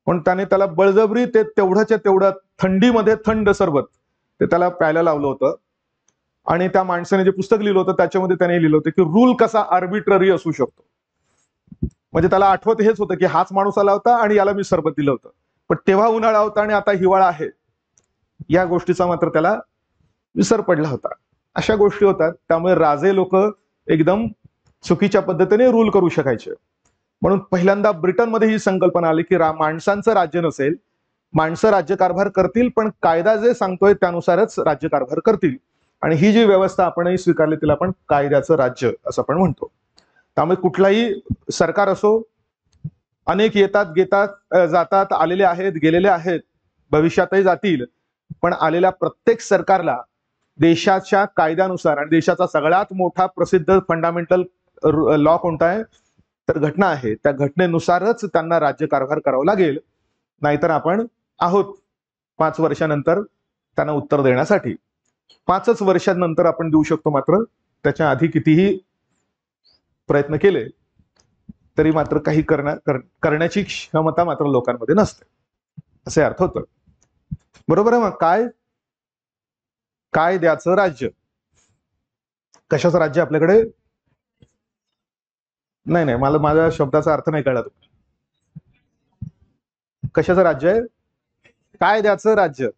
पण त्याला बळजबरी ते तेवढ्याच्या तेवढ्या थंडीमध्ये थंड सरबत ते त्याला प्यायला लावलं होतं. आणि त्या माणसाने जे पुस्तक लिहिलं होतं त्याच्यामध्ये त्याने लिहिलं होतं की रूल कसा आर्बिट्ररी असू शकतो. म्हणजे त्याला आठवत हेच होतं की हाच माणूस आला होता आणि याला मी सरबत दिलं होतं, पण तेव्हा उन्हाळा होता आणि आता हिवाळा आहे, या गोष्टीचा मात्र त्याला विसर पडला होता. अशा गोष्टी होतात. त्यामुळे राजे लोक एकदम चुकीच्या पद्धतीने रूल करू शकायचे. म्हणून पहिल्यांदा ब्रिटनमध्ये ही संकल्पना आली की माणसांचं राज्य नसेल, माणसं राज्यकारभार करतील पण कायदा जे सांगतोय त्यानुसारच राज्यकारभार करतील. आणि ही जी व्यवस्था आपणही स्वीकारली तिला आपण कायद्याचं राज्य असं आपण म्हणतो. त्यामुळे कुठलाही सरकार असो, अनेक येतात जातात, आलेले आहेत, गेलेले आहेत, भविष्यातही जातील, पण आलेल्या प्रत्येक सरकारला देशाच्या कायद्यानुसार, आणि देशाचा सगळ्यात मोठा प्रसिद्ध फंडामेंटल लॉ कोणता आहे तर घटना आहे, त्या घटनेनुसारच त्यांना राज्यकारभार करावा लागेल. नाहीतर आपण आहोत 5 वर्षानंतर त्यांना उत्तर देण्यासाठी. 5च वर्षांनंतर आपण देऊ शकतो, मात्र त्याच्या आधी कितीही प्रयत्न केले तरी मात्र काही करण्याची क्षमता मात्र लोकांमध्ये नसते, असे अर्थ होतं. बरोबर आहे. मग कायद्याचं राज्य. कशाचं राज्य आपल्याकडे? नाही, मला माझ्या शब्दाचा अर्थ नाही कळला. कशाचं राज्य आहे? कायद्याचं राज्य.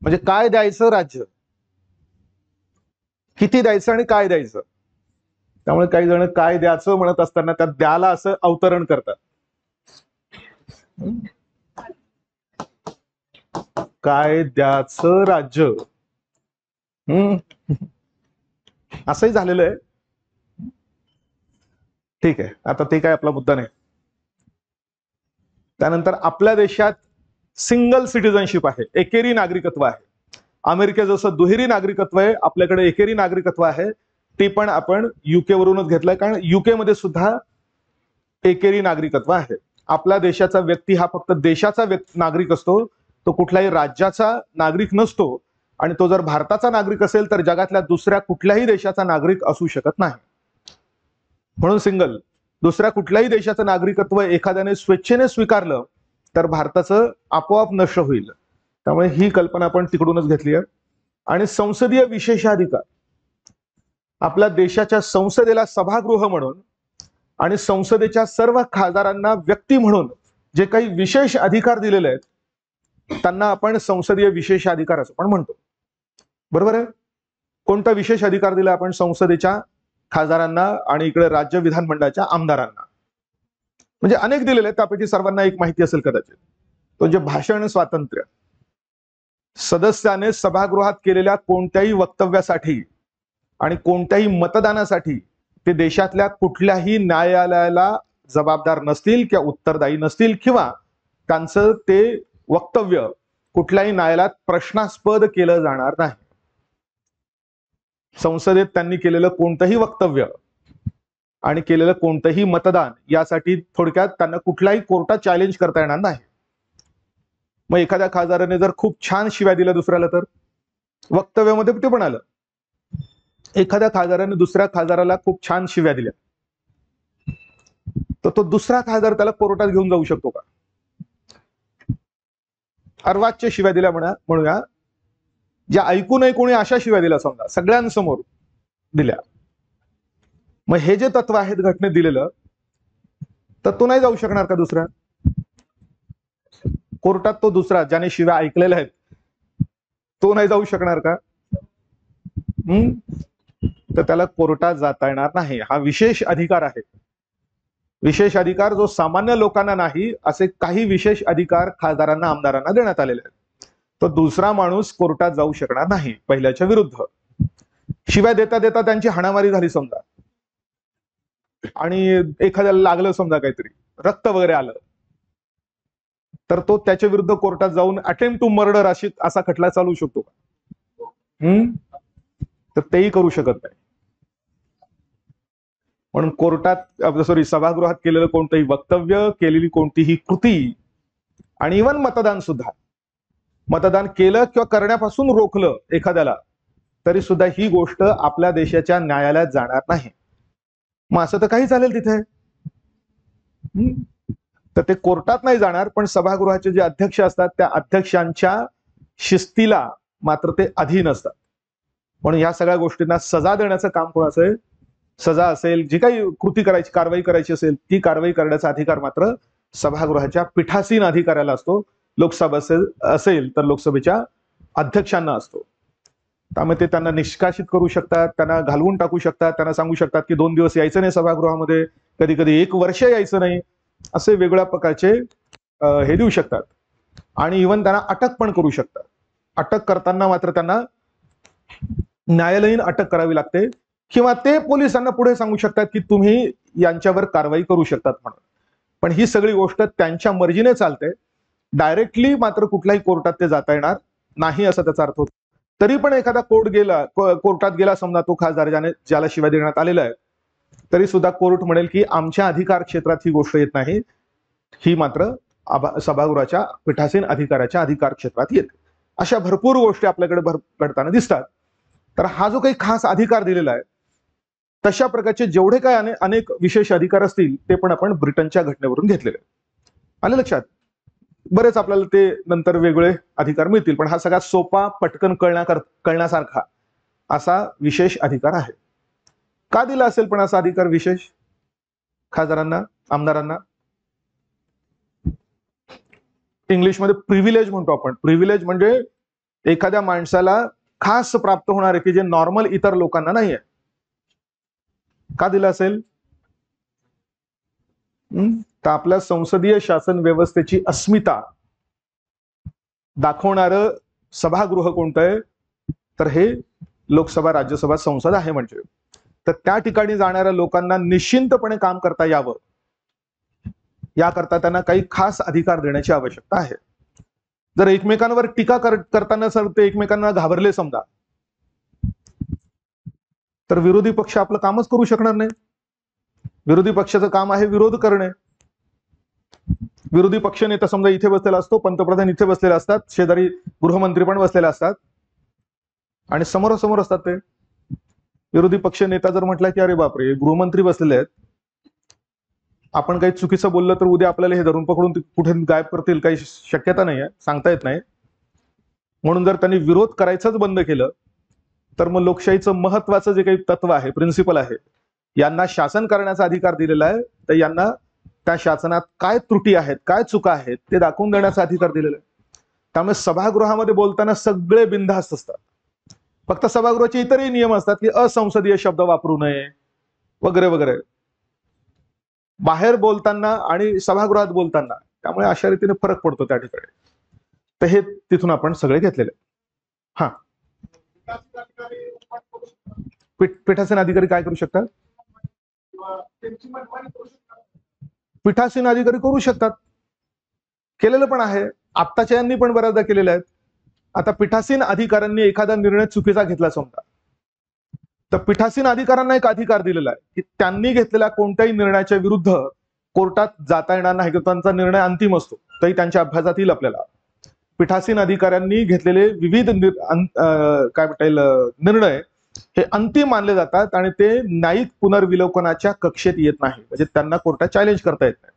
म्हणजे काय द्यायचं राज्य, किती द्यायचं आणि काय द्यायचं. त्यामुळे काही जण काय द्यायचं म्हणत असताना त्यात द्याला असं अवतरण करतात. काय द्याचं राज्य असंही झालेलं आहे. ठीक आहे, आता ते काय आपला मुद्दा नाही. त्यानंतर आपल्या देशात सिंगल सिटिझनशिप आहे, एकेरी नागरिकत्व आहे. अमेरिकेत जसं दुहेरी नागरिकत्व आहे, आपल्याकडे एकेरी नागरिकत्व आहे. ते पण आपण युके वरूनच घेतलंय, कारण युके मध्ये सुद्धा एकेरी नागरिकत्व आहे. आपल्या देशाचा व्यक्ती हा फक्त देशाचा नागरिक असतो, तो कुठल्याही राज्याचा नागरिक नसतो. आणि तो जर भारताचा नागरिक असेल तर जगातल्या दुसऱ्या कुठल्याही देशाचा नागरिक असू शकत नाही. म्हणून सिंगल. दुसऱ्या कुठल्याही देशाचं नागरिकत्व एखाद्याने स्वेच्छेने स्वीकारलं तर भारताचं आपोआप नष्ट होईल. त्यामुळे ही कल्पना आपण तिकडूनच घेतली आहे. आणि संसदीय विशेषाधिकार. आपल्या देशाच्या संसदेला सभागृह म्हणून आणि संसदेच्या सर्व खासदारांना व्यक्ती म्हणून जे काही विशेष अधिकार दिलेले आहेत त्यांना आपण संसदीय विशेषाधिकार असं पण म्हणतो. बरोबर आहे. कोणता विशेष अधिकार दिला आपण संसदेच्या खासदारांना आणि इकडे राज्य विधानमंडळाच्या आमदारांना? म्हणजे अनेक दिलेले आहेत, त्यापैकी सर्वांना एक माहिती असेल कदाचित, तो जे भाषण स्वातंत्र्य. सदस्याने सभागृहात केलेल्या कोणत्याही वक्तव्यासाठी आणि कोणत्याही मतदानासाठी ते देशातल्या कुठल्याही न्यायालयाला जबाबदार नसतील किंवा उत्तरदायी नसतील, किंवा त्यांचं ते वक्तव्य कुठल्याही न्यायालयात प्रश्नास्पद केलं जाणार नाही. संसदेत त्यांनी केलेलं कोणतंही वक्तव्य आणि केलेलं कोणतंही मतदान यासाठी थोडक्यात त्यांना कुठल्याही कोर्टात चॅलेंज करता येणार नाही. मग एखाद्या खासदाराने जर खूप छान शिव्या दिल्या दुसऱ्याला, तर वक्तव्यामध्ये ते पण आलं. एखाद्या खासदाराने दुसऱ्या खासदाराला खूप छान शिव्या दिल्या, तर तो दुसरा खासदार त्याला कोर्टात घेऊन जाऊ शकतो का? अर्वाच्य शिव्या दिल्या म्हणूया, ज्या ऐकू नये कोणी अशा शिव्या दिल्या, समजा सगळ्यांसमोर दिल्या, मग हे जे तत्व आहेत घटनेत दिलेलं, तर तो नाही जाऊ शकणार का दुसऱ्या कोर्टात? तो दुसरा ज्याने शिव्या ऐकलेल्या आहेत तो नाही जाऊ शकणार का? तर त्याला कोर्टात जाता येणार नाही. हा विशेष अधिकार आहे. विशेष अधिकार जो सामान्य लोकांना नाही, असे काही विशेष अधिकार खासदारांना, आमदारांना देण्यात आलेले आहेत. तो दुसरा माणूस कोर्टात जाऊ शकणार नाही पहिल्याच्या विरुद्ध. शिव्या देता देता त्यांची हाणामारी झाली समजा, आणि एखाद्याला लागलं समजा, काहीतरी रक्त वगैरे आलं, तर तो त्याच्या विरुद्ध कोर्टात जाऊन अटेम्प्ट टू मर्डर असा खटला चालू शकतो का? तर तेही करू शकत नाही. म्हणून कोर्टात, सभागृहात केलेलं कोणतंही वक्तव्य, केलेली कोणतीही कृती, आणि इव्हन मतदान सुद्धा, मतदान केलं किंवा करण्यापासून रोखलं एखाद्याला, तरी सुद्धा ही गोष्ट आपल्या देशाच्या न्यायालयात जाणार नाही. मग असं तर काही चालेल तिथे, तर ते कोर्टात नाही जाणार, पण सभागृहाचे जे अध्यक्ष असतात त्या अध्यक्षांच्या शिस्तीला मात्र ते अधीन असतात. म्हणून या सगळ्या गोष्टींना सजा देण्याचं काम कोणाचं आहे? सजा असेल, जी काही कृती करायची, कारवाई करायची असेल, ती कारवाई करण्याचा अधिकार मात्र सभागृहाच्या पीठासीन अधिकाऱ्याला असतो. लोकसभा असेल तर लोकसभेच्या अध्यक्षांना असतो. त्यामुळे ते त्यांना निष्कासित करू शकतात, त्यांना घालवून टाकू शकतात, त्यांना सांगू शकतात की 2 दिवस यायचं नाही सभागृहामध्ये, कधी कधी 1 वर्ष यायचं नाही, असे वेगळ्या प्रकारचे हे देऊ शकतात. आणि इव्हन त्यांना अटक पण करू शकतात. अटक करताना मात्र त्यांना न्यायालयीन अटक करावी लागते, किंवा ते पोलिसांना पुढे सांगू शकतात की तुम्ही यांच्यावर कारवाई करू शकतात म्हणून. पण ही सगळी गोष्ट त्यांच्या मर्जीने चालते. डायरेक्टली मात्र कुठल्याही कोर्टात ते जाता येणार नाही, असा त्याचा अर्थ होतो. तरी पण एखादा कोर्टात गेला समजा तो खासदार ज्याला शिव्या देण्यात आलेला आहे, तरी सुद्धा कोर्ट म्हणेल की आमच्या अधिकार क्षेत्रात ही गोष्ट येत नाही, ही मात्र सभागृहाच्या पीठासीन अधिकाऱ्याच्या अधिकार क्षेत्रात येते. अशा भरपूर गोष्टी आपल्याकडे घडताना दिसतात. तर हा जो काही खास अधिकार दिलेला आहे, तशा प्रकारचे जेवढे काही अनेक विशेष अधिकार असतील, ते पण आपण ब्रिटनच्या घटनेवरून घेतलेले. आले लक्षात? बरेच आपल्याला ते नंतर वेगळे अधिकार मिळतील, पण हा सगळ्यात सोपा, पटकन कळण्यासारखा असा विशेष अधिकार आहे. का दिला असेल पण असा अधिकार विशेष खासदारांना, आमदारांना? इंग्लिशमध्ये प्रिव्हिलेज म्हणतो आपण. प्रिव्हिलेज म्हणजे एखाद्या माणसाला खास प्राप्त होणार आहे की जे नॉर्मल इतर लोकांना नाही आहे. का दिला असेल? तर आपल्या संसदीय शासन व्यवस्थेची अस्मिता दाखवणारं सभागृह कोणतं आहे? तर हे लोकसभा, राज्यसभा, संसद आहे. म्हणजे तर त्या ठिकाणी जाणाऱ्या लोकांना निश्चिंतपणे काम करता यावं, याकरता त्यांना काही खास अधिकार देण्याची आवश्यकता आहे. जर एकमेकांवर टीका करताना सर ते एकमेकांना घाबरले समजा, तर विरोधी पक्ष आपलं कामच करू शकणार नाही. विरोधी पक्षाचं काम आहे विरोध करणे. विरोधी पक्ष नेता समजा इथे बसलेला असतो, पंतप्रधान इथे बसलेले असतात, शेजारी गृहमंत्री पण बसलेले असतात, आणि समोरासमोर असतात ते. विरोधी पक्ष नेता जर म्हटलं की अरे बापरे, गृहमंत्री बसलेले आहेत, आपण काही चुकीचं बोललं तर उद्या आपल्याला हे धरून पकडून कुठे गायब करतील, काही शक्यता नाही आहे, सांगता येत नाही. म्हणून जर त्यांनी विरोध करायचंच बंद केलं, तर मग लोकशाहीचं महत्वाचं जे काही तत्व आहे, प्रिन्सिपल आहे, यांना शासन करण्याचा अधिकार दिलेला आहे, तर यांना त्या शासनात काय त्रुटी आहेत, काय चुका आहेत ते दाखवून देण्याचा अधिकार दिलेला आहे. त्यामुळे सभागृहामध्ये बोलताना सगळे बिनधास्त असतात. फक्त सभागृहाचे इतरही नियम असतात की असंसदीय शब्द वापरू नये वगैरे वगैरे, बाहेर बोलताना आणि सभागृहात बोलताना. त्यामुळे अशा रीतीने फरक पडतो त्या ठिकाणी. तर हे तिथून आपण सगळे घेतलेले. हा, पीठासीन अधिकारी काय करू शकतात? पीठासीन अधिकारी करू शकतात, केलेलं पण आहे. आत्ताच्या यांनी पण बऱ्याचदा केलेल्या आहेत. आता पीठासीन अधिकाऱ्यांनी एखादा निर्णय चुकीचा घेतला समजा, तर पीठासीन अधिकाऱ्यांना एक अधिकार दिलेला आहे की त्यांनी घेतलेल्या कोणत्याही निर्णयाच्या विरुद्ध कोर्टात जाता येणार नाही, किंवा त्यांचा निर्णय अंतिम असतो तरी त्यांच्या अभ्यासात येईल आपल्याला. पीठासीन अधिकाऱ्यांनी घेतलेले विविध काय म्हणता येईल निर्णय हे अंतिम मानले जातात आणि ते न्यायिक पुनर्विलोकनाच्या कक्षेत येत नाही, म्हणजे त्यांना कोर्टात चॅलेंज करता येत नाही.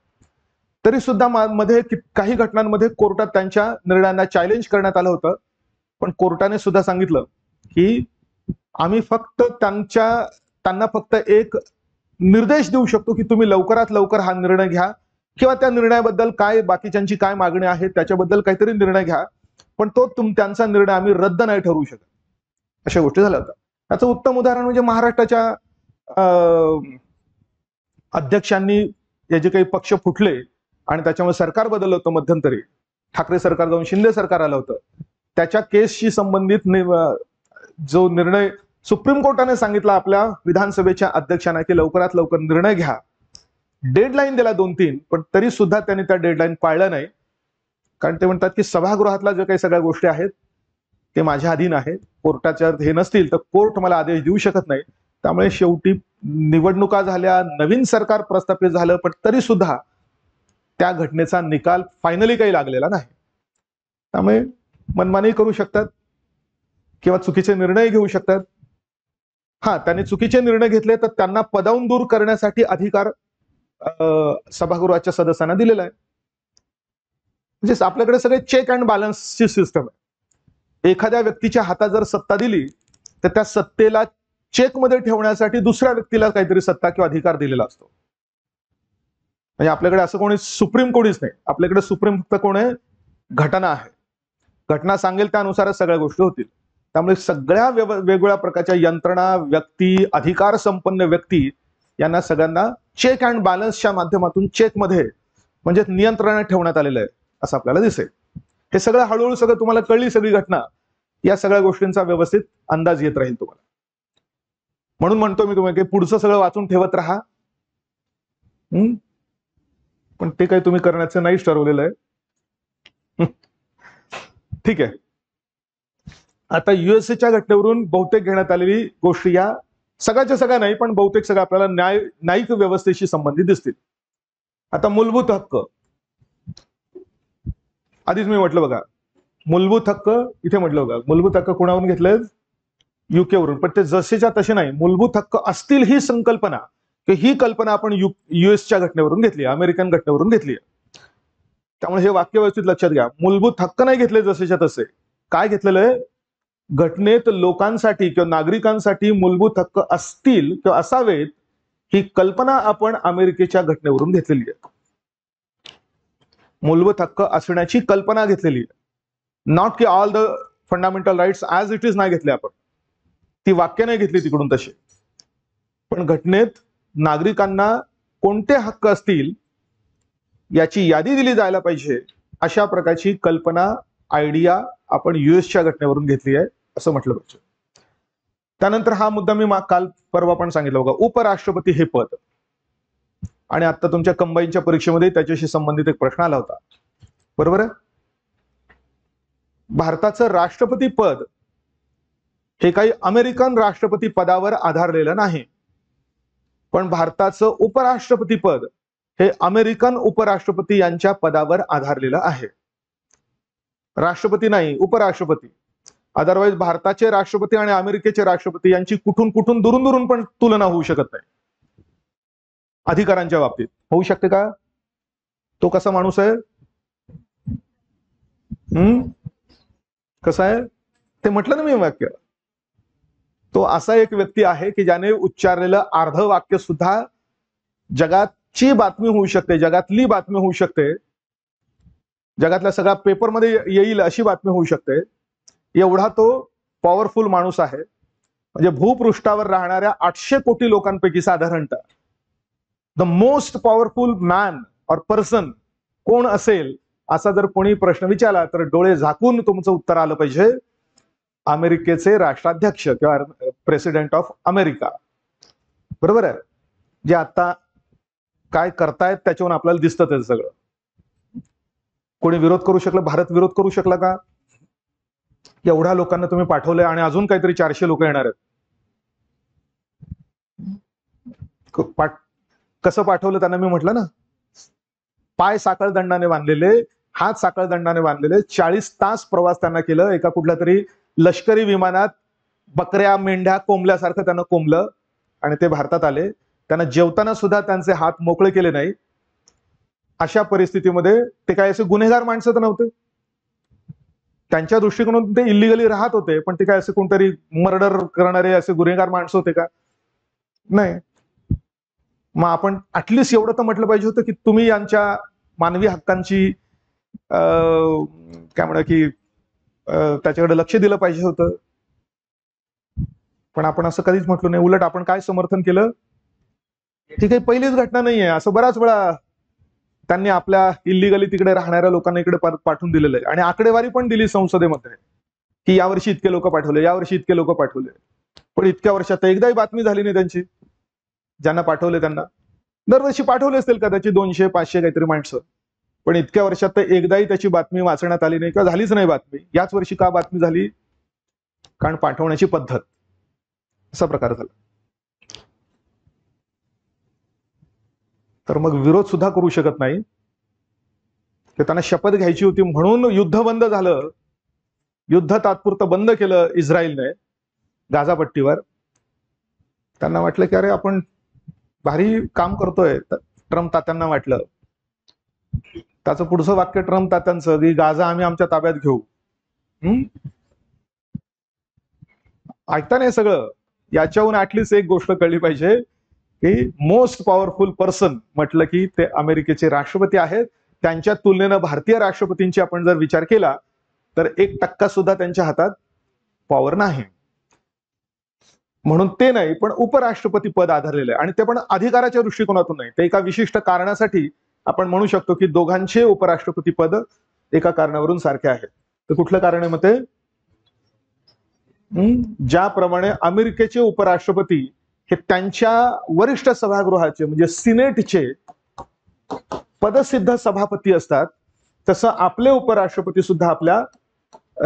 तरी सुद्धा मध्ये काही घटनांमध्ये कोर्टात त्यांच्या निर्णयांना चॅलेंज करण्यात आलं होतं, पण कोर्टाने सुद्धा सांगितलं की आम्ही फक्त त्यांना फक्त एक निर्देश देऊ शकतो की तुम्ही लवकरात लवकर हा निर्णय घ्या, किंवा त्या निर्णयाबद्दल काय बाकीच्यांची काय मागणी आहे त्याच्याबद्दल काहीतरी निर्णय घ्या, पण तो त्यांचा निर्णय आम्ही रद्द नाही ठरवू शकत. अशा गोष्टी झाल्या होत्या. याचं उत्तम उदाहरण म्हणजे महाराष्ट्राच्या अध्यक्षांनी हे जे काही पक्ष फुटले आणि त्याच्यामुळे सरकार बदललं होतं मध्यंतरी, ठाकरे सरकार जाऊन शिंदे सरकार आलं होतं, त्याच्या केसशी संबंधित जो निर्णय सुप्रीम कोर्टाने सांगितला आपल्या विधानसभेच्या अध्यक्षांना की लवकरात लवकर निर्णय घ्या, डेडलाईन दिला 2-3, पण तरी सुद्धा त्यांनी त्या डेडलाईन पाळल्या नाही. कारण ते म्हणतात की सभागृहातल्या ज्या काही सगळ्या गोष्टी आहेत ते माझ्या अधीन आहेत, कोर्टाच्या हे नसतील तर कोर्ट मला आदेश देऊ शकत नाही. त्यामुळे शेवटी निवडणुका झाल्या, नवीन सरकार प्रस्थापित झालं, पण तरी सुद्धा त्या घटनेचा निकाल फायनली काही लागलेला नाही. त्यामुळे मनमानी करू शकतात किंवा चुकीचे निर्णय घेऊ शकतात. हा, त्यांनी चुकीचे निर्णय घेतले तर त्यांना पदावून दूर करण्यासाठी अधिकार सभागृहाच्या सदस्यांना दिलेला आहे. म्हणजे आपल्याकडे सगळे चेक अँड बॅलन्सची सिस्टम आहे. एखाद्या व्यक्तीच्या हातात जर सत्ता दिली तर त्या सत्तेला चेकमध्ये ठेवण्यासाठी दुसऱ्या व्यक्तीला काहीतरी सत्ता किंवा अधिकार दिलेला असतो. म्हणजे आपल्याकडे असं कोणी सुप्रीम कोणीच नाही. आपल्याकडे सुप्रीम फक्त कोण आहे? घटना आहे. घटना सांगेल त्यानुसारच सगळ्या गोष्टी होतील. त्यामुळे सगळ्या वेगवेगळ्या प्रकारच्या यंत्रणा, व्यक्ती, अधिकार संपन्न व्यक्ती यांना सगळ्यांना चेक अँड बॅलन्सच्या माध्यमातून चेकमध्ये म्हणजे नियंत्रणात ठेवण्यात आलेलं आहे असं आपल्याला दिसेल. हे सगळं हळूहळू सगळं तुम्हाला कळली सगळी घटना, या सगळ्या गोष्टींचा व्यवस्थित अंदाज येत राहील तुम्हाला. म्हणून म्हणतो मी तुम्हाला की पुढचं सगळं वाचून ठेवत राहा. पण ते काही तुम्ही करण्याचं नाहीच ठरवलेलं आहे. ठीक आहे. आता युएसएच्या घटनेवरून बहुतेक घेण्यात आलेली गोष्टी या सगळ्याच्या सगळ्या नाही, पण बहुतेक सगळ्या आपल्याला न्यायिक व्यवस्थेशी संबंधित दिसतील. आता मूलभूत हक्क, आधीच मी म्हटलं बघा, मूलभूत हक्क इथे म्हटलं बघा, मूलभूत हक्क कोणावरून घेतले? युके वरून. पण ते जसेच्या तसे नाही. मूलभूत हक्क असतील ही संकल्पना, की ही कल्पना आपण युएसच्या घटनेवरून घेतली, अमेरिकन घटनेवरून घेतली. त्यामुळे हे वाक्य व्यवस्थित लक्षात घ्या. मूलभूत हक्क नाही घेतले जसेच्या तसे. काय घेतलेलं आहे? घटनेत लोकांसाठी किंवा नागरिकांसाठी मूलभूत हक्क असतील किंवा असावेत ही कल्पना आपण अमेरिकेच्या घटनेवरून घेतलेली आहे. मूलभूत हक्क असण्याची कल्पना घेतलेली आहे. नॉट की all the fundamental rights as it is नाही घेतले आपण. ती वाक्य नाही घेतली तिकडून तशी. पण घटनेत नागरिकांना कोणते हक्क असतील याची यादी दिली जायला पाहिजे, अशा प्रकारची कल्पना, आयडिया आपण युएसच्या घटनेवरून घेतली आहे असं म्हटलं पाहिजे. त्यानंतर हा मुद्दा मी काल परवा पण सांगितलं बघा, उपराष्ट्रपती हे पद. आणि आता तुमच्या कंबाईनच्या परीक्षेमध्ये त्याच्याशी संबंधित एक प्रश्न आला होता, बरोबर आहे? भारताचं राष्ट्रपती पद हे काही अमेरिकन राष्ट्रपती पदावर आधारलेलं नाही, पण भारताचं उपराष्ट्रपती पद हे अमेरिकन उपराष्ट्रपती यांच्या पदावर आधारलेलं आहे. राष्ट्रपती नाही, उपराष्ट्रपती. अदरवाईज भारताचे राष्ट्रपती आणि अमेरिकेचे राष्ट्रपती यांची कुठून कुठून दुरून दुरून पण तुलना होऊ शकत नाही. अधिकारांच्या बाबतीत होऊ शकते का? तो कसा माणूस आहे? कसा आहे ते म्हटलं ना मी वाक्य. तो असा एक व्यक्ती आहे की ज्याने उच्चारलेलं अर्ध वाक्य सुद्धा जगाची बातमी होऊ शकते, जगातली बातमी होऊ शकते, जगातल्या सगळ्या पेपरमध्ये येईल अशी बातमी होऊ शकते. एवढा तो पॉवरफुल माणूस आहे. म्हणजे भूपृष्ठावर राहणाऱ्या 800 कोटी लोकांपैकी साधारणतः द मोस्ट पॉवरफुल मॅन और पर्सन कोण असेल असा जर कोणी प्रश्न विचारला तर डोळे झाकून तुमचं उत्तर आलं पाहिजे, अमेरिकेचे राष्ट्राध्यक्ष किंवा प्रेसिडेंट ऑफ अमेरिका. बरोबर आहे? जे आता काय करतायत त्याच्यावरून आपल्याला दिसतं ते सगळं. कोणी विरोध करू शकलं? भारत विरोध करू शकला का? एवढ्या लोकांना तुम्ही पाठवलंय आणि अजून काहीतरी 400 लोक येणार आहेत. कसं पाठवलं त्यांना? मी म्हटलं ना, पाय साखळदंडाने बांधलेले, हात साखळदंडाने बांधलेले, 40 तास प्रवास त्यांना केलं. एका कुठल्या तरी लष्करी विमानात बकऱ्या मेंढ्या कोंबल्यासारखं त्यांना कोंबलं आणि ते भारतात आले. त्यांना जेवताना सुद्धा त्यांचे हात मोकळे केले नाही. अशा परिस्थितीमध्ये ते काय असे गुन्हेगार माणसं तर नव्हते. त्यांच्या दृष्टिकोनातून ते इलिगली राहत होते, पण ते काय असे कोणतरी मर्डर करणारे असे गुन्हेगार माणसं होते का? नाही. मग आपण ऍटलिस्ट एवढं तर म्हटलं पाहिजे होतं की तुम्ही यांच्या मानवी हक्कांची काय म्हणा की त्याच्याकडे लक्ष दिलं पाहिजे होतं. पण आपण असं कधीच म्हटलं नाही. उलट आपण काय समर्थन केलं? ही काही पहिलीच घटना नाहीये. असं बराच वेळा त्यांनी आपल्या इलिगली तिकडे राहणाऱ्या लोकांना इकडे पाठवून दिलेलं आहे. आणि आकडेवारी पण दिली संसदेमध्ये की यावर्षी इतके लोक पाठवले, यावर्षी इतके लोक पाठवले. पण इतक्या वर्षात एकदाही बातमी झाली नाही त्यांची. ज्यांना पाठवले त्यांना दरवर्षी पाठवले असतील कदाचित 200-500 काहीतरी माणसं, पण इतक्या वर्षात तर एकदाही त्याची बातमी वाचण्यात आली नाही किंवा झालीच नाही बातमी. याच वर्षी का बातमी झाली? कारण पाठवण्याची पद्धत असा प्रकार झाला. तर मग विरोध सुद्धा करू शकत नाही. तर त्यांना शपथ घ्यायची होती म्हणून युद्ध बंद झालं. युद्ध तात्पुरतं बंद केलं इस्रायलने गाझापट्टीवर. त्यांना वाटलं की अरे आपण भारी काम करतोय. ट्रम्प तात्यांना वाटलं. त्याचं पुढचं वाक्य ट्रम्प तात्यांचं की गाझा आम्ही आमच्या ताब्यात घेऊ. ऐकता नाही सगळं. याच्याहून ऍटलिस्ट एक गोष्ट कळली पाहिजे की मोस्ट पॉवरफुल पर्सन म्हटलं की ते अमेरिकेचे राष्ट्रपती आहेत. त्यांच्या तुलनेनं भारतीय राष्ट्रपतींची आपण जर विचार केला तर 1% सुद्धा त्यांच्या हातात पॉवर नाही. म्हणून ते नाही, पण उपराष्ट्रपती पद आधारलेलं आहे. आणि ते पण अधिकाराच्या दृष्टिकोनातून नाही, ते एका विशिष्ट कारणासाठी आपण म्हणू शकतो की दोघांचे उपराष्ट्रपती पद एका कारणावरून सारखे आहेत. तर कुठलं कारण आहे मग ते? ज्याप्रमाणे अमेरिकेचे उपराष्ट्रपती हे त्यांच्या वरिष्ठ सभागृहाचे म्हणजे सिनेटचे पदसिद्ध सभापती असतात, तसं आपले उपराष्ट्रपती सुद्धा आपल्या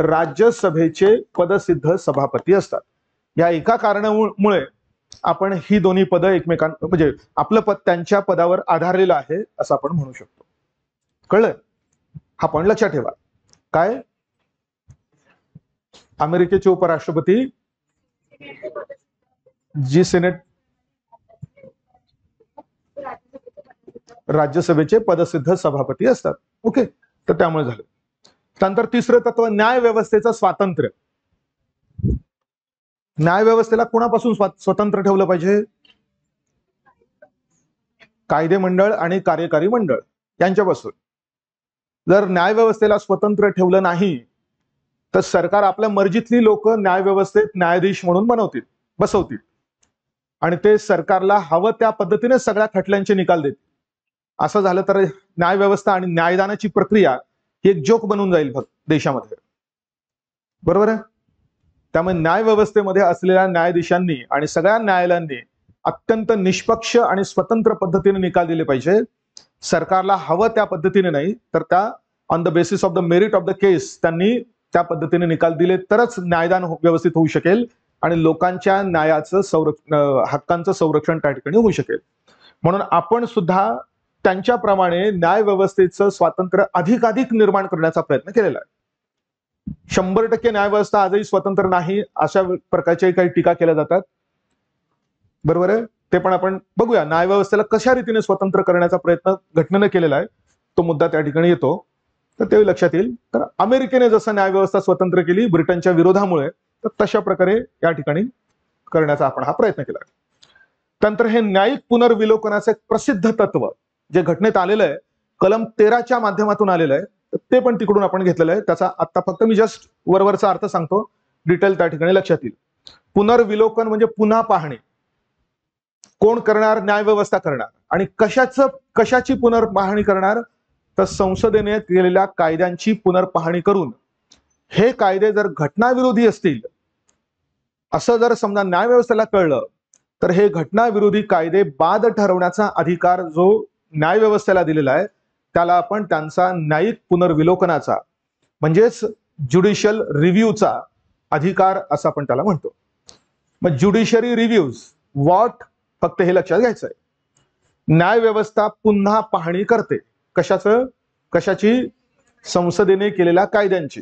राज्यसभेचे पदसिद्ध सभापती असतात. या एका कारणामुळे आपण ही दोन्ही पदं म्हणजे आपलं पद त्यांच्या पदावर आधारलेलं आहे असं आपण म्हणू शकतो. कळलं? हा पण लक्षात ठेवा. काय? अमेरिकेचे उपराष्ट्रपती जी सेनेट राज्यसभेचे पदसिद्ध सभापती असतात. ओके, तर त्यामुळे झालं. त्यानंतर तिसरं तत्व, न्याय व्यवस्थेचं स्वातंत्र्य. न्याय व्यवस्थेला कोणापासून स्वतंत्र ठेवलं पाहिजे? कायदे मंडळ आणि कार्यकारी मंडळ यांच्यापासून. जर न्याय व्यवस्थेला स्वतंत्र ठेवलं नाही तर सरकार आपल्या मर्जीतली लोक न्याय व्यवस्थेत न्यायाधीश म्हणून बसवतील आणि ते सरकारला हवं त्या पद्धतीने सगळ्या खटल्यांचे निकाल देतील. असं झालं तर न्याय व्यवस्था आणि न्यायदानाची प्रक्रिया ही एक जोक बनून जाईल फक्त देशामध्ये. बरोबर आहे? त्यामुळे न्याय व्यवस्थेमध्ये असलेल्या न्यायाधीशांनी आणि सगळ्या न्यायालयांनी अत्यंत निष्पक्ष आणि स्वतंत्र पद्धतीने निकाल दिले पाहिजे. सरकारला हवं त्या पद्धतीने नाही, तर त्या on the basis of the merit of the case त्यांनी त्या पद्धतीने निकाल दिले तरच न्यायदान व्यवस्थित होऊ शकेल आणि लोकांच्या न्यायाचं हक्कांचं संरक्षण त्या ठिकाणी होऊ शकेल. म्हणून आपण सुद्धा त्यांच्याप्रमाणे न्याय व्यवस्थेचं स्वातंत्र्य अधिकाधिक निर्माण करण्याचा प्रयत्न केलेला आहे. 100% न्यायव्यवस्था आजही स्वतंत्र नाही अशा प्रकारच्या काही टीका केल्या जातात. बरोबर आहे? ते पण आपण बघूया. न्यायव्यवस्थेला कशा रीतीने स्वतंत्र करण्याचा प्रयत्न घटनेने केलेला आहे, तो मुद्दा त्या ठिकाणी येतो, तर ते लक्षात येईल. तर अमेरिकेने जसं न्यायव्यवस्था स्वतंत्र केली ब्रिटनच्या विरोधामुळे, तर तशा प्रकारे या ठिकाणी करण्याचा आपण हा प्रयत्न केला. त्यानंतर हे न्यायिक पुनर्विलोकनाचं एक प्रसिद्ध तत्व जे घटनेत आलेलं आहे, कलम 13च्या माध्यमातून आलेलं आहे, तर ते पण तिकडून आपण घेतलेलं आहे. त्याचा आता फक्त मी जस्ट वरवरचा अर्थ सांगतो, डिटेल त्या ठिकाणी लक्षात येईल. पुनर्विलोकन म्हणजे पुन्हा पाहणी. कोण करणार? न्यायव्यवस्था करणार. आणि कशाची पुनर्पाहणी करणार? तर संसदेने केलेल्या कायद्यांची पुनर्पाहणी करून हे कायदे जर घटनाविरोधी असतील असं जर समजा न्यायव्यवस्थेला कळलं, तर हे घटनाविरोधी कायदे बाद ठरवण्याचा अधिकार जो न्यायव्यवस्थेला दिलेला आहे त्याला आपण त्यांचा न्यायिक पुनर्विलोकनाचा म्हणजेच ज्युडिशियल रिव्ह्यूचा अधिकार असं आपण त्याला म्हणतो. मग ज्युडिशरी रिव्ह्यूज व्हॉट, फक्त हे लक्षात घ्यायचंय, न्याय व्यवस्था पुन्हा पाहणी करते. कशाची? संसदेने केलेल्या कायद्यांची.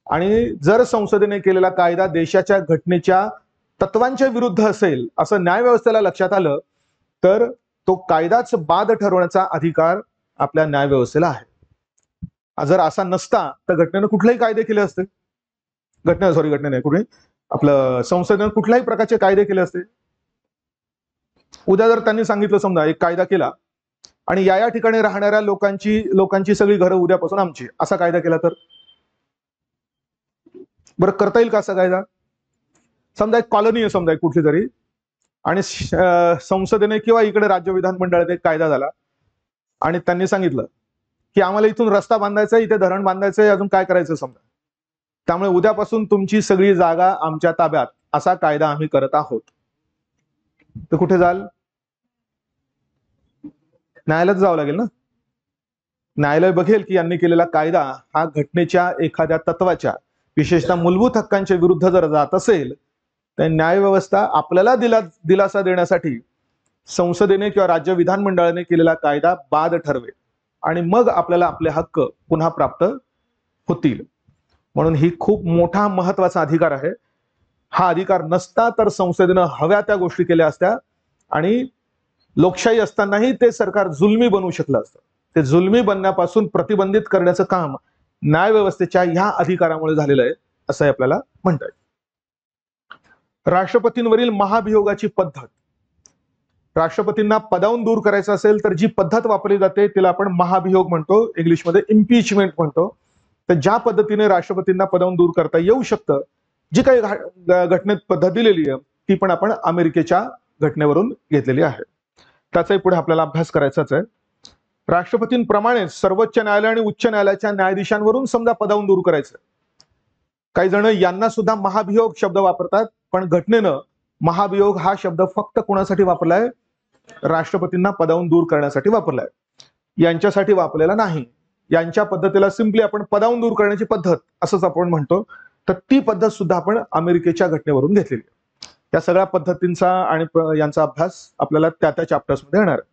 आणि जर संसदेने केलेला कायदा देशाच्या घटनेच्या तत्वांच्या विरुद्ध असेल असं न्याय व्यवस्थेला लक्षात आलं तर तो कायदाच बाद ठरवण्याचा अधिकार आपल्या न्याय व्यवस्थेला आहे. जर असा नसता तर घटनेनं कुठलेही कायदे केले असते. घटनेने कुठे आपलं संसदेनं कुठल्याही प्रकारचे कायदे केले असते. उद्या जर त्यांनी सांगितलं समजा एक कायदा केला आणि या ठिकाणी राहणाऱ्या लोकांची सगळी घरं उद्यापासून आमची, असा कायदा केला तर बरं करता येईल का असा कायदा? समजा एक कॉलनी आहे, समजा एक कुठली तरी, आणि संसदेने किंवा इकडे राज्य विधानमंडळात एक कायदा झाला आणि त्यांनी सांगितलं की आम्हाला इथून रस्ता बांधायचा आहे, इथे धरण बांधायचं आहे, अजून काय करायचं समजा, त्यामुळे उद्यापासून तुमची सगळी जागा आमच्या ताब्यात, असा कायदा आम्ही करत आहोत. तर कुठे जाल? न्यायालयात जावं लागेल ना. न्यायालय बघेल की यांनी केलेला कायदा हा घटनेच्या एखाद्या तत्वाच्या, विशेषतः मूलभूत हक्कांच्या विरुद्ध जर जात असेल तर न्याय व्यवस्था आपल्याला दिलासा देण्यासाठी संसदेने किंवा राज्य विधानमंडळाने केलेला कायदा बाद ठरवेल आणि मग आपल्याला आपले हक्क पुन्हा प्राप्त होतील. म्हणून ही खूप मोठा महत्वाचा अधिकार आहे. हा अधिकार नसता तर संसदेनं हव्या त्या गोष्टी केल्या असत्या आणि लोकशाही असतानाही ते सरकार जुलमी बनवू शकलं असतं. ते जुलमी बनण्यापासून प्रतिबंधित करण्याचं काम न्याय व्यवस्थेच्या ह्या अधिकारामुळे झालेलं आहे असं आपल्याला म्हणता येईल. राष्ट्रपतींवरील महाभियोगाची पद्धत. राष्ट्रपतींना पदावरून दूर करायचं असेल तर जी पद्धत वापरली जाते तिला आपण महाभियोग म्हणतो, इंग्लिशमध्ये इम्पीचमेंट म्हणतो. तर ज्या पद्धतीने राष्ट्रपतींना पदावरून दूर करता येऊ शकतं, जी काही घटनेत पद्धत दिलेली आहे ती पण आपण अमेरिकेच्या घटनेवरून घेतलेली आहे. त्याचाही पुढे आपल्याला अभ्यास करायचाच आहे. राष्ट्रपतींप्रमाणे सर्वोच्च न्यायालय आणि उच्च न्यायालयाच्या न्यायाधीशांवरून समजा पदावरून दूर करायचं, काही जण यांना सुद्धा महाभियोग शब्द वापरतात, पण घटनेनं महाभियोग हा शब्द फक्त कोणासाठी वापरलाय? राष्ट्रपतींना पदावरून दूर करण्यासाठी वापरलाय, यांच्यासाठी वापरलेला नाही. यांच्या पद्धतीला सिंपली आपण पदावरून दूर करण्याची पद्धत असंच आपण म्हणतो. तर ती पद्धत सुद्धा आपण अमेरिकेच्या घटनेवरून घेतलेली आहे. या सगळ्या पद्धतींचा आणि यांचा अभ्यास आपल्याला त्या चॅप्टर्समध्ये येणार आहे.